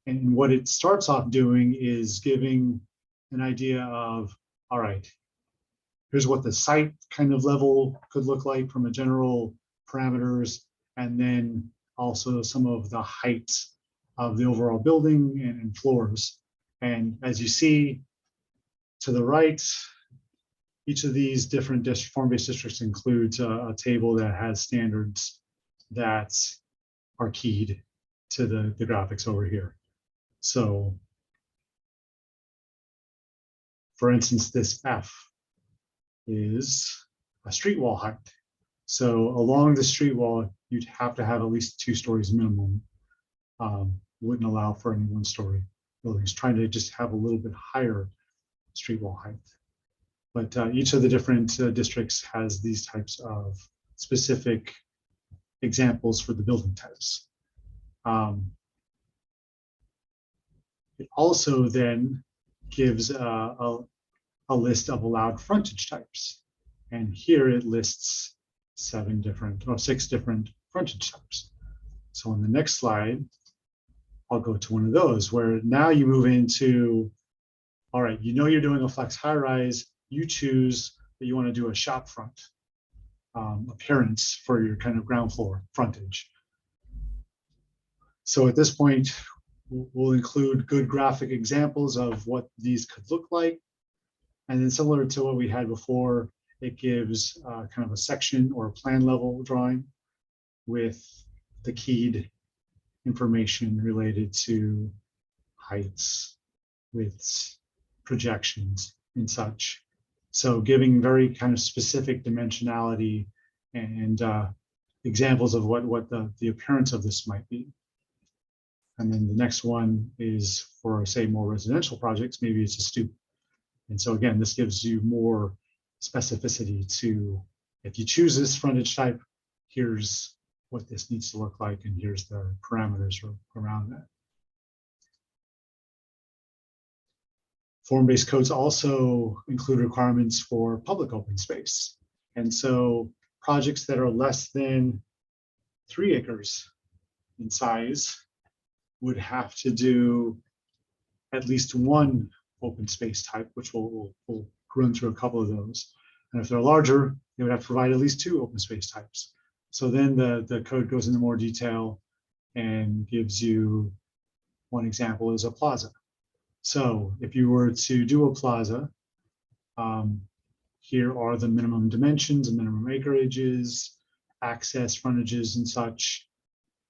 [SPEAKER 1] And what it starts off doing is giving an idea of, all right, here's what the site kind of level could look like from a general parameters, and then also some of the heights of the overall building and floors. And as you see to the right, each of these different form-based districts includes a table that has standards that are keyed to the graphics over here. So, for instance, this F is a street wall height. So along the street wall, you'd have to have at least 2 stories minimum. Wouldn't allow for any 1-story buildings, trying to just have a little bit higher street wall height. But each of the different districts has these types of specific examples for the building types. It also then gives a list of allowed frontage types. And here it lists 6 different frontage types. So on the next slide, I'll go to one of those where now you move into, all right, you know you're doing a flex high rise, you choose that you want to do a shop front appearance for your kind of ground floor frontage. So at this point, we'll include good graphic examples of what these could look like. And then similar to what we had before, it gives kind of a section or a plan level drawing with the keyed information related to heights, widths, projections, and such. So giving very kind of specific dimensionality and examples of what the appearance of this might be. And then the next one is for, say, more residential projects, maybe it's a stoop. And so again, this gives you more specificity to, if you choose this frontage type, here's what this needs to look like, and here's the parameters around that. Form-based codes also include requirements for public open space. And so projects that are less than 3 acres in size would have to do at least one open space type, which we'll run through a couple of those. And if they're larger, they would have to provide at least two open space types. So then the code goes into more detail and gives you one example is a plaza. So if you were to do a plaza, here are the minimum dimensions and minimum acreages, access, frontages, and such.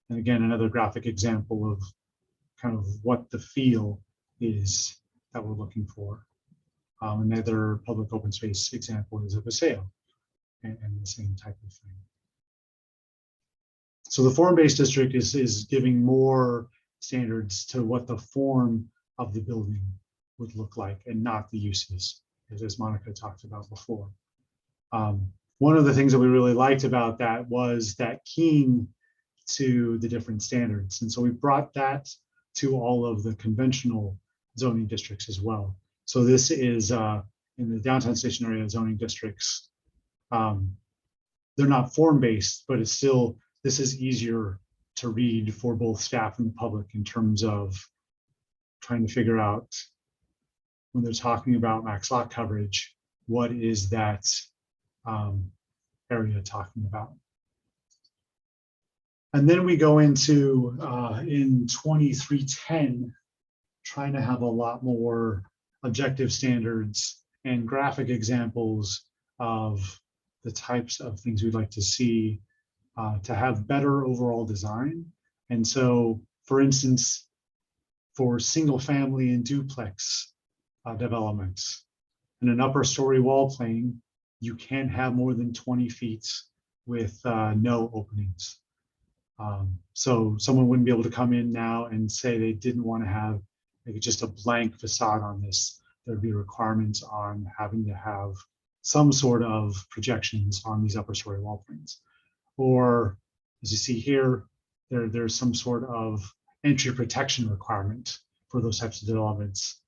[SPEAKER 1] And again, another graphic example of kind of what the feel is that we're looking for. Another public open space example is a paseo and the same type of thing. So the form-based district is giving more standards to what the form of the building would look like and not the uses, as Monica talked about before. One of the things that we really liked about that was that keying to the different standards. And so we brought that to all of the conventional zoning districts as well. So this is in the downtown station area zoning districts. They're not form-based, but it's still, this is easier to read for both staff and the public in terms of trying to figure out when they're talking about max lot coverage, what is that area talking about? And then we go into, in 2310, trying to have a lot more objective standards and graphic examples of the types of things we'd like to see to have better overall design. And so, for instance, for single family and duplex developments, in an upper story wall plane, you can't have more than 20 feet with no openings. So someone wouldn't be able to come in now and say they didn't want to have maybe just a blank facade on this. There'd be requirements on having to have some sort of projections on these upper story wall planes. Or as you see here, there's some sort of entry protection requirement for those types of developments,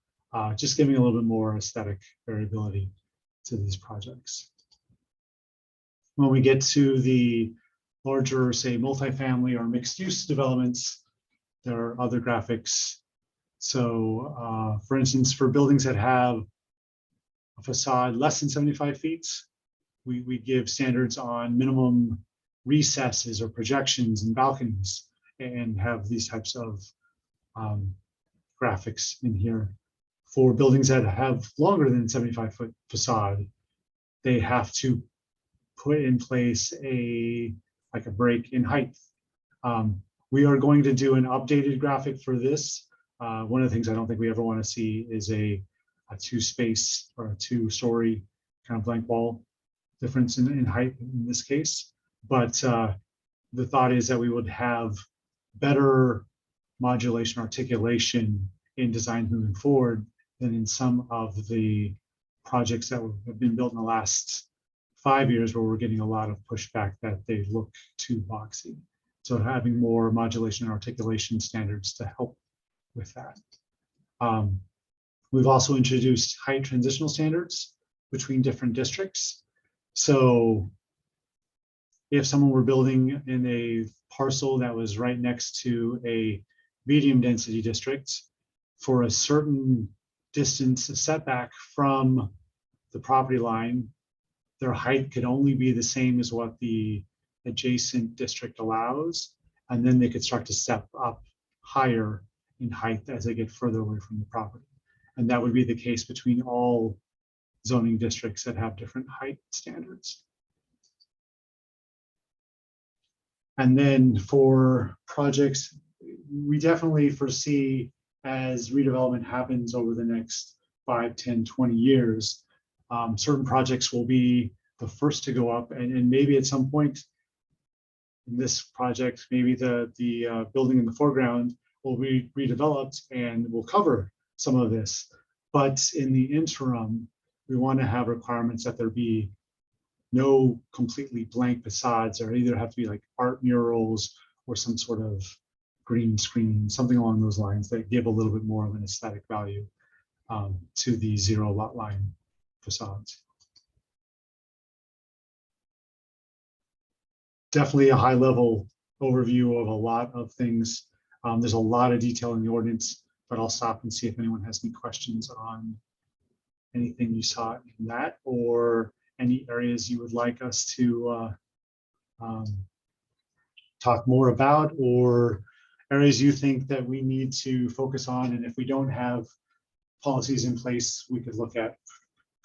[SPEAKER 1] just giving a little bit more aesthetic variability to these projects. When we get to the larger, say, multifamily or mixed use developments, there are other graphics. So for instance, for buildings that have a facade less than 75 feet, we give standards on minimum recesses or projections and balconies and have these types of graphics in here. For buildings that have longer than 75-foot facade, they have to put in place like a break in height. We are going to do an updated graphic for this. One of the things I don't think we ever want to see is a two-space or a two-story kind of blank wall difference in height in this case. But the thought is that we would have better modulation articulation in design moving forward than in some of the projects that have been built in the last 5 years, where we're getting a lot of pushback that they look too boxy. So having more modulation and articulation standards to help with that. We've also introduced height transitional standards between different districts. So if someone were building in a parcel that was right next to a medium density district, for a certain distance, a setback from the property line, their height could only be the same as what the adjacent district allows, and then they could start to step up higher in height as they get further away from the property. And that would be the case between all zoning districts that have different height standards. And then for projects, we definitely foresee, as redevelopment happens over the next 5, 10, 20 years, certain projects will be the first to go up, and maybe at some point in this project, maybe the building in the foreground will be redeveloped and will cover some of this. But in the interim, we want to have requirements that there be no completely blank facades, or either have to be like art murals or some sort of green screen, something along those lines that give a little bit more of an aesthetic value to the zero lot line facades. Definitely a high level overview of a lot of things There's a lot of detail in the ordinance, but I'll stop and see if anyone has any questions on anything you saw in that, or any areas you would like us to talk more about, or areas you think that we need to focus on. And if we don't have policies in place, we could look at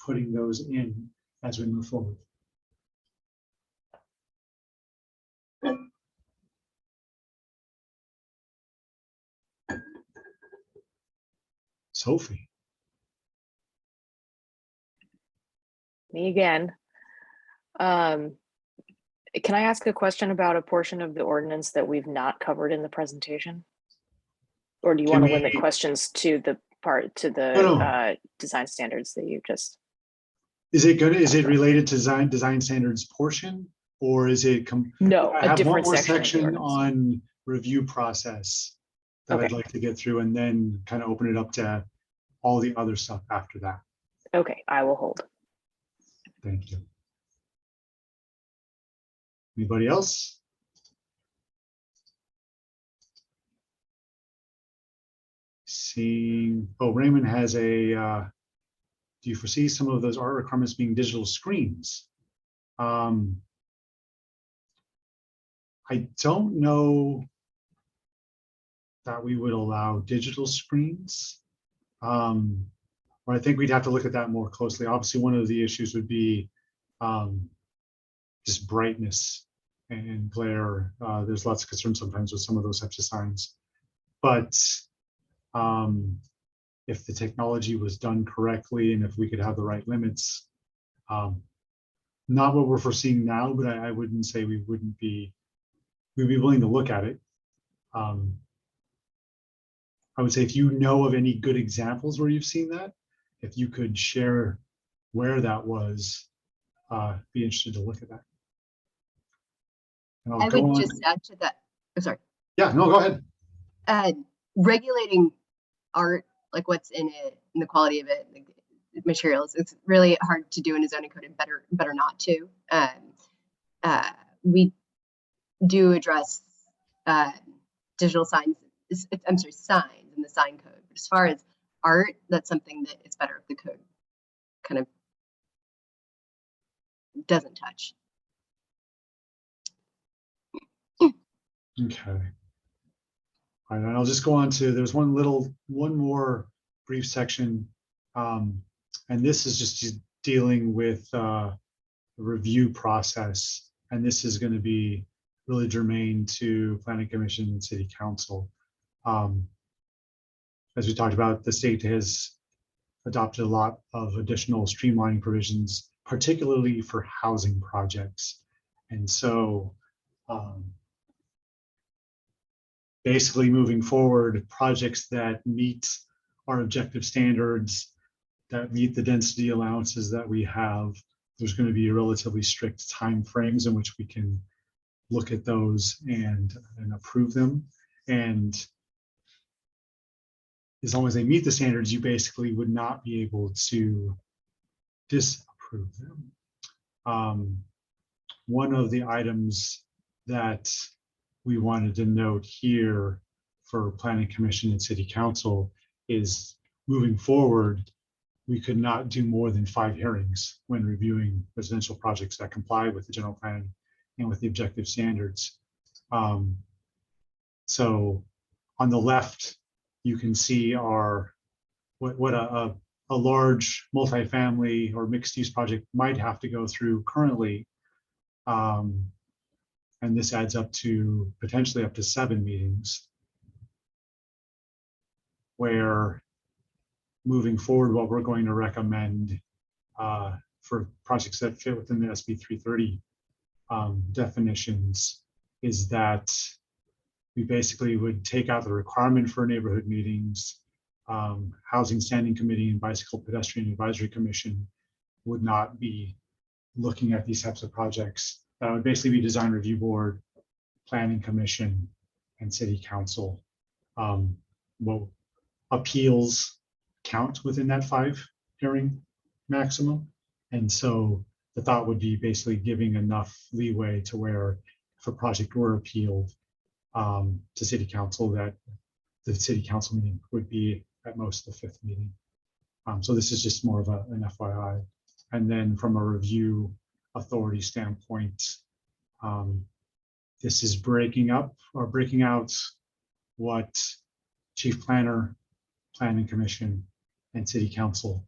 [SPEAKER 1] putting those in as we move forward. Sophie.
[SPEAKER 8] Me again. Can I ask a question about a portion of the ordinance that we've not covered in the presentation? Or do you want to limit questions to the design standards that you just?
[SPEAKER 1] Is it related to design standards portion, or is it?
[SPEAKER 8] No,
[SPEAKER 1] I
[SPEAKER 8] a
[SPEAKER 1] have one
[SPEAKER 8] different
[SPEAKER 1] more
[SPEAKER 8] section
[SPEAKER 1] section on review process that I'd like to get through, and then kind of open it up to all the other stuff after that.
[SPEAKER 8] Okay, I will hold.
[SPEAKER 1] Thank you. Anybody else? Seeing, oh, Raymond has a, do you foresee some of those art requirements being digital screens? I don't know that we would allow digital screens. Or I think we'd have to look at that more closely. Obviously, one of the issues would be just brightness and glare. There's lots of concern sometimes with some of those types of signs. But if the technology was done correctly, and if we could have the right limits, not what we're foreseeing now, but I wouldn't say we'd be willing to look at it. I would say if you know of any good examples where you've seen that, if you could share where that was, be interested to look at that. And
[SPEAKER 5] I would just add to that. Oh, sorry.
[SPEAKER 1] Yeah, no, go ahead.
[SPEAKER 5] Regulating art, like what's in it and the quality of it, like materials, it's really hard to do in a zoning code, and better not to. We do address digital signs. I'm sorry, signs in the sign code. But as far as art, that's something that it's better if the code kind of doesn't touch.
[SPEAKER 1] Okay. All right, and I'll just go on to, there's one more brief section. And this is just dealing with the review process. And this is going to be really germane to Planning Commission and City Council. As we talked about, the state has adopted a lot of additional streamlining provisions, particularly for housing projects. And so basically moving forward, projects that meet our objective standards, that meet the density allowances that we have, there's going to be relatively strict time frames in which we can look at those and approve them. And as long as they meet the standards, you basically would not be able to disapprove them. One of the items that we wanted to note here for Planning Commission and City Council is moving forward, we could not do more than 5 hearings when reviewing residential projects that comply with the general plan and with the objective standards. So on the left, you can see what a large multifamily or mixed use project might have to go through currently. And this adds up to potentially up to 7 meetings, where moving forward, what we're going to recommend for projects that fit within the SB 330 definitions is that we basically would take out the requirement for neighborhood meetings. Housing Standing Committee and Bicycle Pedestrian Advisory Commission would not be looking at these types of projects. That would basically be Design Review Board, Planning Commission, and City Council. Well, appeals count within that 5 hearing maximum. And so the thought would be basically giving enough leeway to where if a project were appealed, to city council that the city council meeting would be at most the 5th meeting. So this is just more of an FYI. And then from a review authority standpoint, this is breaking out what chief planner, planning commission, and city council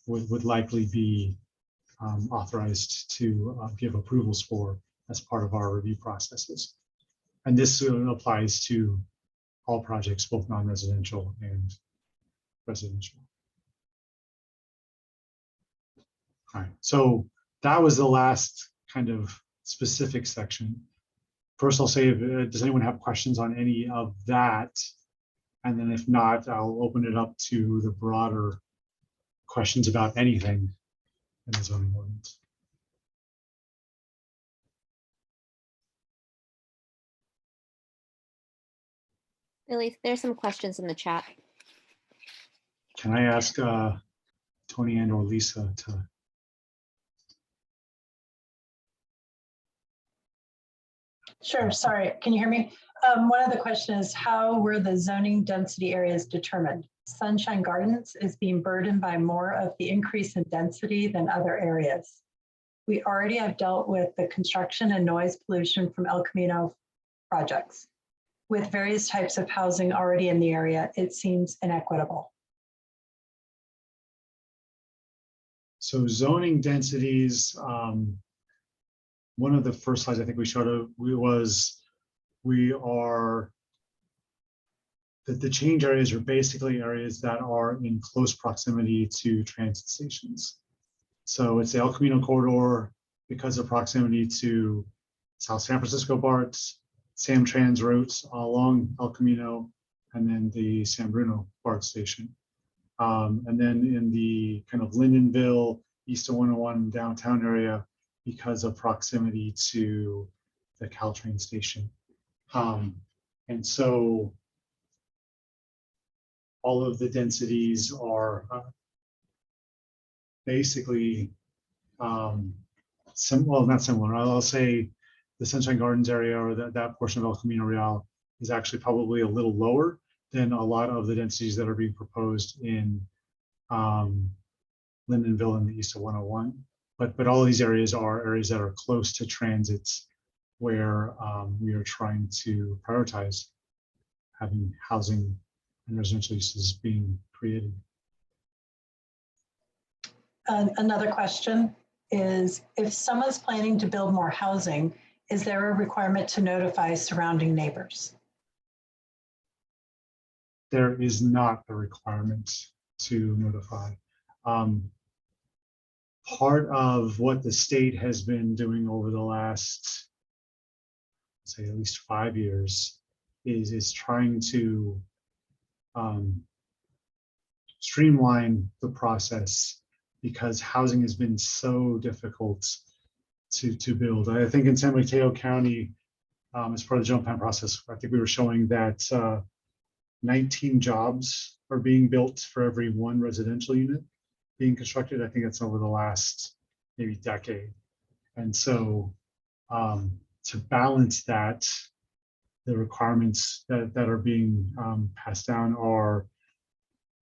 [SPEAKER 1] would likely be authorized to give approvals for as part of our review processes. And this applies to all projects, both non-residential and residential. All right, so that was the last kind of specific section. First, I'll say, does anyone have questions on any of that? And then if not, I'll open it up to the broader questions about anything in the zoning ordinance.
[SPEAKER 10] Billy, there's some questions in the chat.
[SPEAKER 1] Can I ask Tony and or Lisa to?
[SPEAKER 2] Sure, sorry, can you hear me? One of the questions is, how were the zoning density areas determined? Sunshine Gardens is being burdened by more of the increase in density than other areas. We already have dealt with the construction and noise pollution from El Camino projects. With various types of housing already in the area, it seems inequitable.
[SPEAKER 1] So zoning densities, one of the first slides I think we showed the change areas are basically areas that are in close proximity to transit stations. So it's the El Camino corridor because of proximity to South San Francisco BART, Sam Trans routes along El Camino, and then the San Bruno BART station. And then in the kind of Lindenville, East of 101 downtown area, because of proximity to the Caltrain station. And so all of the densities are basically, well, not similar. I'll say the Sunshine Gardens area or that portion of El Camino Real is actually probably a little lower than a lot of the densities that are being proposed in Lindenville and the East of 101. But all of these areas are areas that are close to transits where we are trying to prioritize having housing and residential uses being created.
[SPEAKER 2] Another question is, if someone's planning to build more housing, is there a requirement to notify surrounding neighbors?
[SPEAKER 1] There is not a requirement to notify. Part of what the state has been doing over the last, say, at least 5 years is trying to streamline the process because housing has been so difficult to build. I think in San Mateo County, as part of the general plan process, I think we were showing that 19 jobs are being built for every 1 residential unit being constructed. I think that's over the last maybe decade. And so to balance that, the requirements that are being passed down are,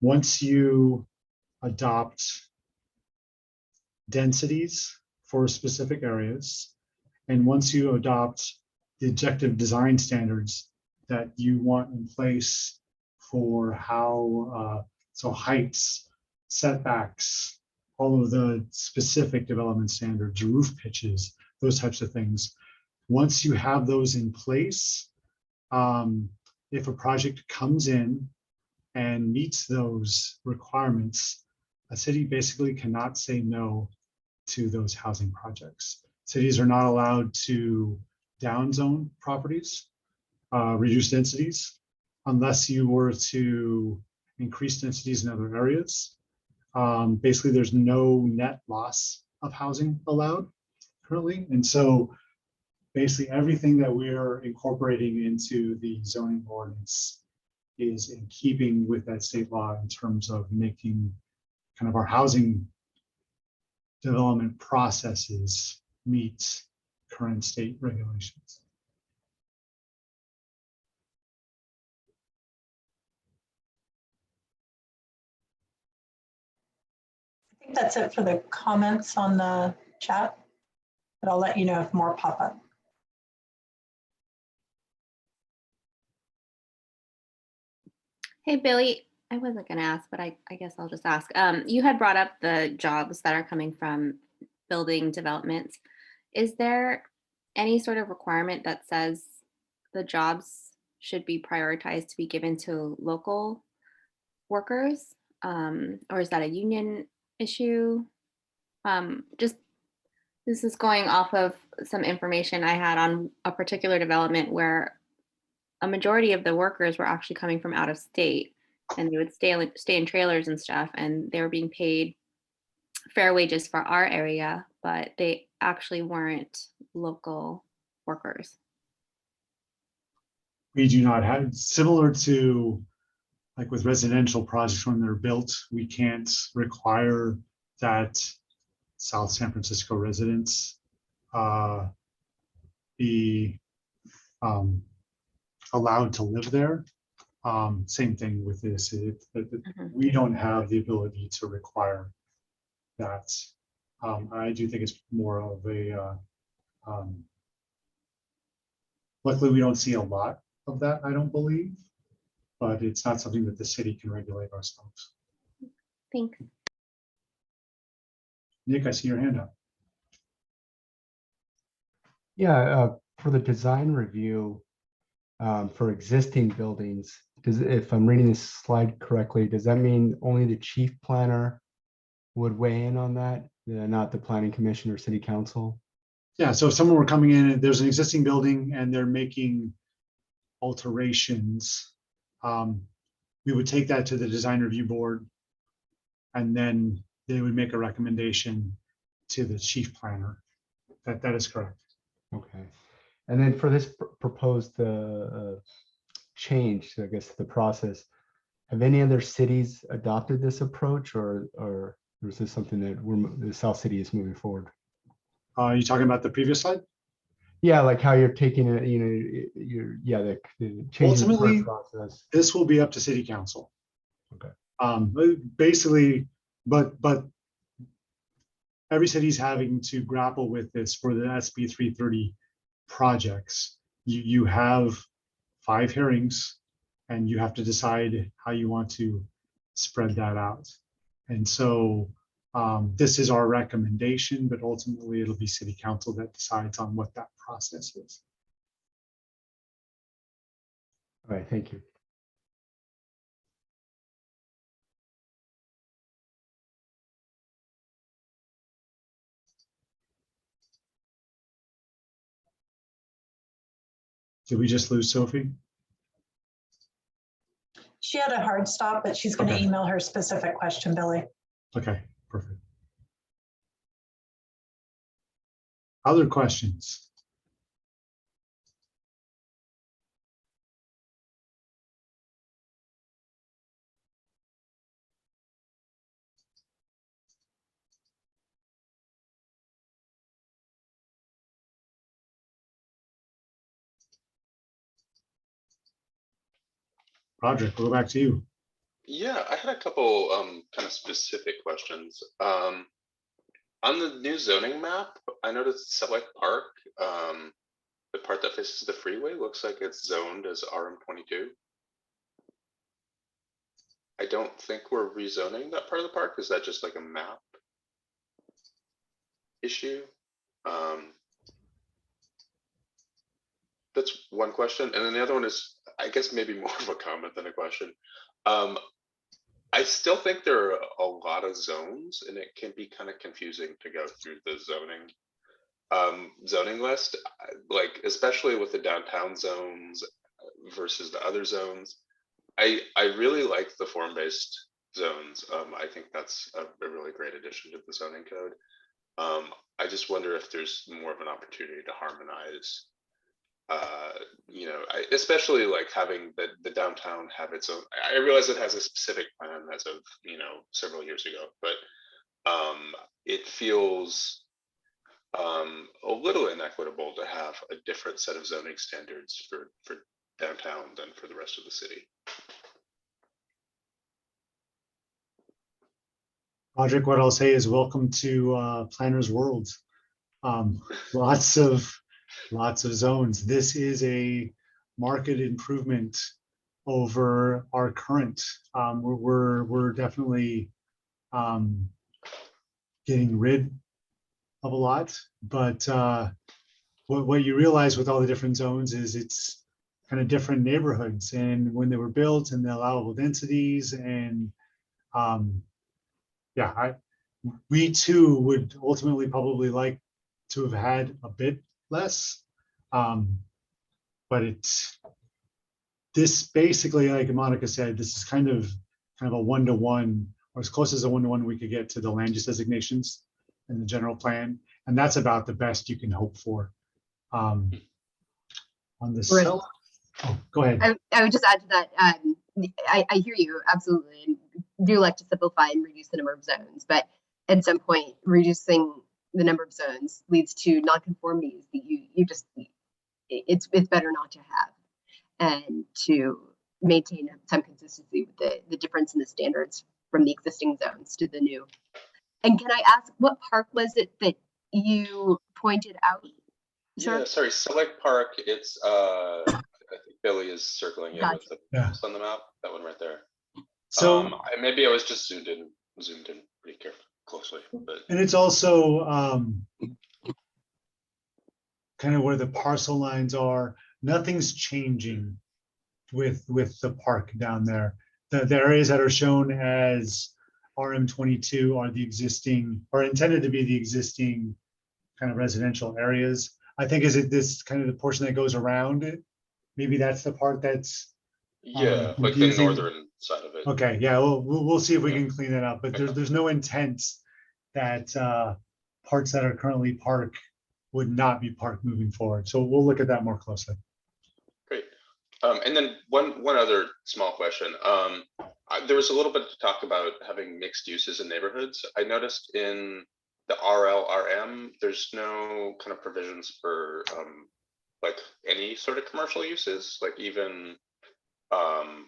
[SPEAKER 1] once you adopt densities for specific areas, and once you adopt the objective design standards that you want in place for how, so heights, setbacks, all of the specific development standards, roof pitches, those types of things. Once you have those in place, if a project comes in and meets those requirements, a city basically cannot say no to those housing projects. Cities are not allowed to downzone properties, reduce densities, unless you were to increase densities in other areas. Basically, there's no net loss of housing allowed currently. And so basically everything that we're incorporating into the zoning ordinance is in keeping with that state law in terms of making kind of our housing development processes meet current state regulations.
[SPEAKER 2] I think that's it for the comments on the chat, but I'll let you know if more pop up.
[SPEAKER 10] Hey, Billy, I wasn't going to ask, but I guess I'll just ask. You had brought up the jobs that are coming from building developments. Is there any sort of requirement that says the jobs should be prioritized to be given to local workers? Or is that a union issue? Just this is going off of some information I had on a particular development where a majority of the workers were actually coming from out of state, and they would stay in trailers and stuff, and they were being paid fair wages for our area, but they actually weren't local workers.
[SPEAKER 1] We do not have, similar to like with residential projects when they're built, we can't require that South San Francisco residents be allowed to live there. Same thing with this. We don't have the ability to require that. I do think it's more of a, luckily we don't see a lot of that, I don't believe, but it's not something that the city can regulate ourselves.
[SPEAKER 10] Thanks.
[SPEAKER 1] Nick, I see your hand up.
[SPEAKER 12] Yeah, for the design review for existing buildings, if I'm reading this slide correctly, does that mean only the chief planner would weigh in on that, not the planning commission or city council?
[SPEAKER 1] Yeah, so if someone were coming in and there's an existing building and they're making alterations, we would take that to the design review board, and then they would make a recommendation to the chief planner. That is correct.
[SPEAKER 12] Okay. And then for this proposed change, I guess, the process, have any other cities adopted this approach, or is this something that the South City is moving forward?
[SPEAKER 1] Are you talking about the previous slide?
[SPEAKER 12] Yeah, like how you're taking it, the change in the process.
[SPEAKER 1] This will be up to city council.
[SPEAKER 12] Okay.
[SPEAKER 1] Basically, but every city's having to grapple with this for the SB 330 projects. You have 5 hearings, and you have to decide how you want to spread that out. And so this is our recommendation, but ultimately it'll be city council that decides on what that process is.
[SPEAKER 12] All right, thank you.
[SPEAKER 1] Did we just lose Sophie?
[SPEAKER 2] She had a hard stop, but she's going to
[SPEAKER 1] Okay.
[SPEAKER 2] email her specific question, Billy.
[SPEAKER 1] Okay, perfect. Other questions? Roderick, we'll go back to you.
[SPEAKER 13] Yeah, I had a couple kind of specific questions. On the new zoning map, I noticed Select Park, the part that faces the freeway, looks like it's zoned as RM22. I don't think we're rezoning that part of the park. Is that just like a map issue? That's one question. And then the other one is, I guess maybe more of a comment than a question. I still think there are a lot of zones, and it can be kind of confusing to go through the zoning list, like especially with the downtown zones versus the other zones. I really like the form-based zones. I think that's a really great addition to the zoning code. I just wonder if there's more of an opportunity to harmonize, especially like having the downtown have its own. I realize it has a specific plan as of several years ago, but it feels a little inequitable to have a different set of zoning standards for downtown than for the rest of the city.
[SPEAKER 1] Roderick, what I'll say is welcome to Planner's World. Lots of zones. This is a market improvement over our current. We're definitely getting rid of a lot, but what you realize with all the different zones is it's kind of different neighborhoods and when they were built and the allowable densities and yeah, we too would ultimately probably like to have had a bit less, but this basically, like Monica said, this is kind of a one-to-one, or as close as a one-to-one we could get to the land use designations in the general plan, and that's about the best you can hope for. On the
[SPEAKER 5] Right.
[SPEAKER 1] cell, oh, go ahead.
[SPEAKER 5] I would just add to that. I hear you absolutely, and do like to simplify and reduce the number of zones, but at some point, reducing the number of zones leads to nonconformities that you just it's better not to have, and to maintain some consistency with the difference in the standards from the existing zones to the new. And can I ask, what park was it that you pointed out?
[SPEAKER 13] Yeah, sorry, Select Park. It's I think Billy is circling it with the post on the map. That one right there.
[SPEAKER 1] So
[SPEAKER 13] maybe I was just zoomed in pretty closely, but
[SPEAKER 1] and it's also kind of where the parcel lines are. Nothing's changing with the park down there. The areas that are shown as RM22 are the existing, or intended to be the existing kind of residential areas. I think is it this kind of the portion that goes around it? Maybe that's the part that's
[SPEAKER 13] yeah, like the
[SPEAKER 1] confusing.
[SPEAKER 13] northern side of it.
[SPEAKER 1] Okay, yeah, we'll see if we can clean that up, but there's no intent that parts that are currently park would not be park moving forward. So we'll look at that more closely.
[SPEAKER 13] Great. And then one other small question. There was a little bit to talk about having mixed uses in neighborhoods. I noticed in the RLRM, there's no kind of provisions for like any sort of commercial uses, like even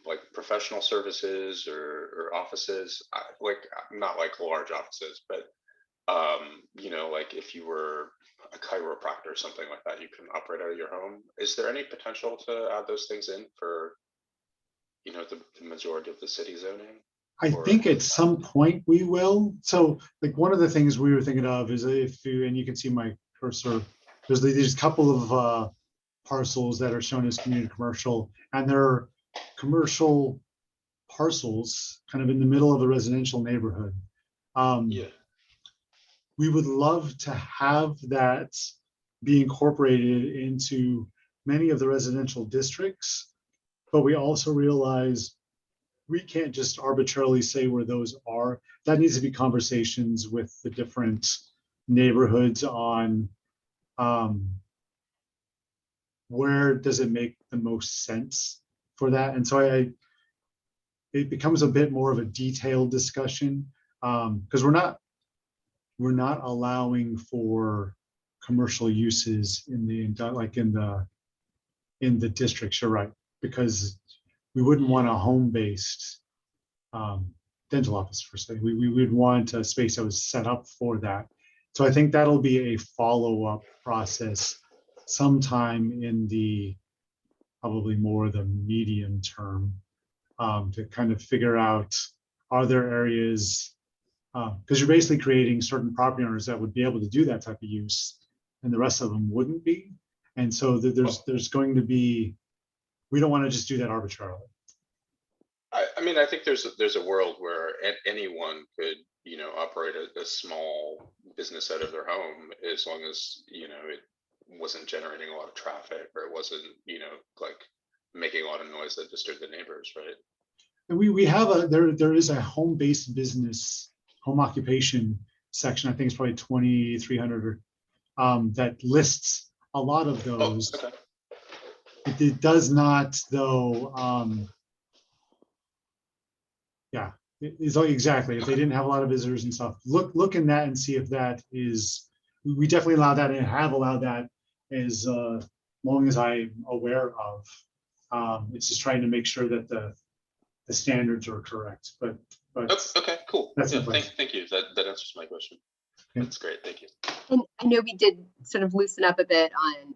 [SPEAKER 13] like professional services or offices, like not like large offices, but you know, like if you were a chiropractor or something like that, you can operate out of your home. Is there any potential to add those things in for, you know, the majority of the city zoning?
[SPEAKER 1] I think at some point we will. So like one of the things we were thinking of is if you, and you can see my cursor, there's these couple of parcels that are shown as community commercial, and they're commercial parcels kind of in the middle of the residential neighborhood.
[SPEAKER 13] Yeah.
[SPEAKER 1] We would love to have that be incorporated into many of the residential districts, but we also realize we can't just arbitrarily say where those are. That needs to be conversations with the different neighborhoods on where does it make the most sense for that. And so it becomes a bit more of a detailed discussion because we're not allowing for commercial uses in the districts. You're right, because we wouldn't want a home-based dental office per se. We would want a space that was set up for that. So I think that'll be a follow-up process sometime in the probably more the medium term to kind of figure out, are there areas, because you're basically creating certain property owners that would be able to do that type of use and the rest of them wouldn't be. And so there's going to be, we don't want to just do that arbitrarily.
[SPEAKER 13] I mean, I think there's a world where anyone could, you know, operate a small business out of their home as long as, you know, it wasn't generating a lot of traffic or it wasn't, you know, like making a lot of noise that disturbed the neighbors, right?
[SPEAKER 1] And we have there is a home-based business, home occupation section. I think it's probably 2300 that lists a lot of those.
[SPEAKER 13] Oh, okay.
[SPEAKER 1] It does not though. Yeah, it's like exactly, if they didn't have a lot of visitors and stuff, look in that and see if that is, we definitely allow that and have allowed that as long as I'm aware of. It's just trying to make sure that the standards are correct, but but
[SPEAKER 13] That's okay, cool.
[SPEAKER 1] That's
[SPEAKER 13] Yeah,
[SPEAKER 1] in place.
[SPEAKER 13] thank you. That answers my question.
[SPEAKER 1] Yeah.
[SPEAKER 13] That's great. Thank you.
[SPEAKER 5] And I know we did sort of loosen up a bit on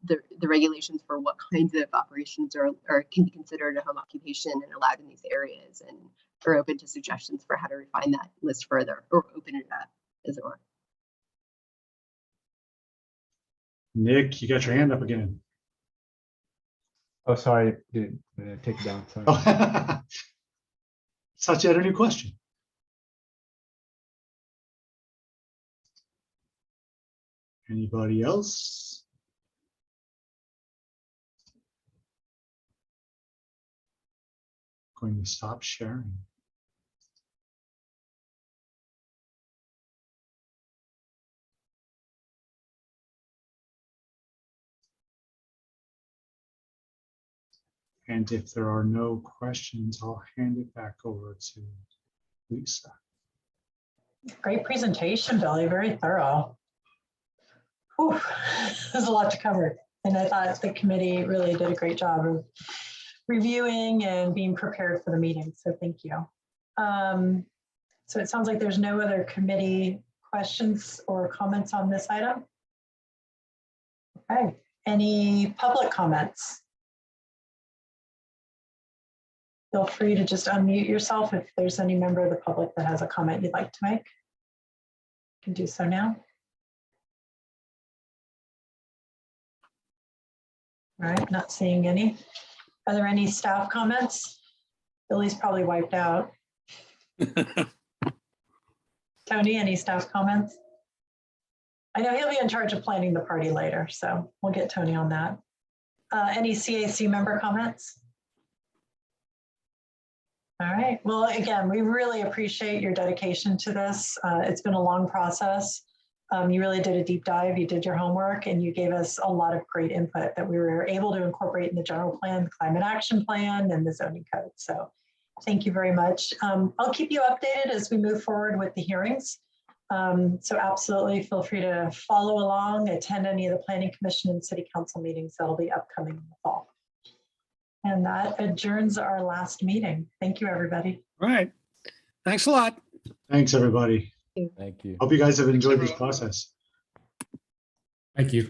[SPEAKER 5] the regulations for what kinds of operations are can be considered a home occupation and allowed in these areas, and are open to suggestions for how to refine that list further or open it up, as it were.
[SPEAKER 1] Nick, you got your hand up again.
[SPEAKER 12] Oh, sorry, didn't take it down. Sorry.
[SPEAKER 1] Oh. Thought you had a new question. Anybody else? Going to stop sharing. And if there are no questions, I'll hand it back over to Lisa.
[SPEAKER 2] Great presentation, Billy, very thorough. Whew, there's a lot to cover. And I thought the committee really did a great job of reviewing and being prepared for the meeting. So thank you. So it sounds like there's no other committee questions or comments on this item. Okay, any public comments? Feel free to just unmute yourself if there's any member of the public that has a comment you'd like to make. You can do so now. All right, not seeing any. Are there any staff comments? Billy's probably wiped out. Tony, any staff comments? I know he'll be in charge of planning the party later, so we'll get Tony on that. Any CAC member comments? All right, well, again, we really appreciate your dedication to this. It's been a long process. You really did a deep dive, you did your homework, and you gave us a lot of great input that we were able to incorporate in the general plan, the climate action plan, and the zoning code. So thank you very much. I'll keep you updated as we move forward with the hearings. So absolutely feel free to follow along, attend any of the Planning Commission and City Council meetings that'll be upcoming in the fall. And that adjourns our last meeting. Thank you, everybody.
[SPEAKER 4] All right. Thanks a lot.
[SPEAKER 1] Thanks, everybody.
[SPEAKER 12] Thank you.
[SPEAKER 1] Hope you guys have enjoyed this process.
[SPEAKER 7] Thank you.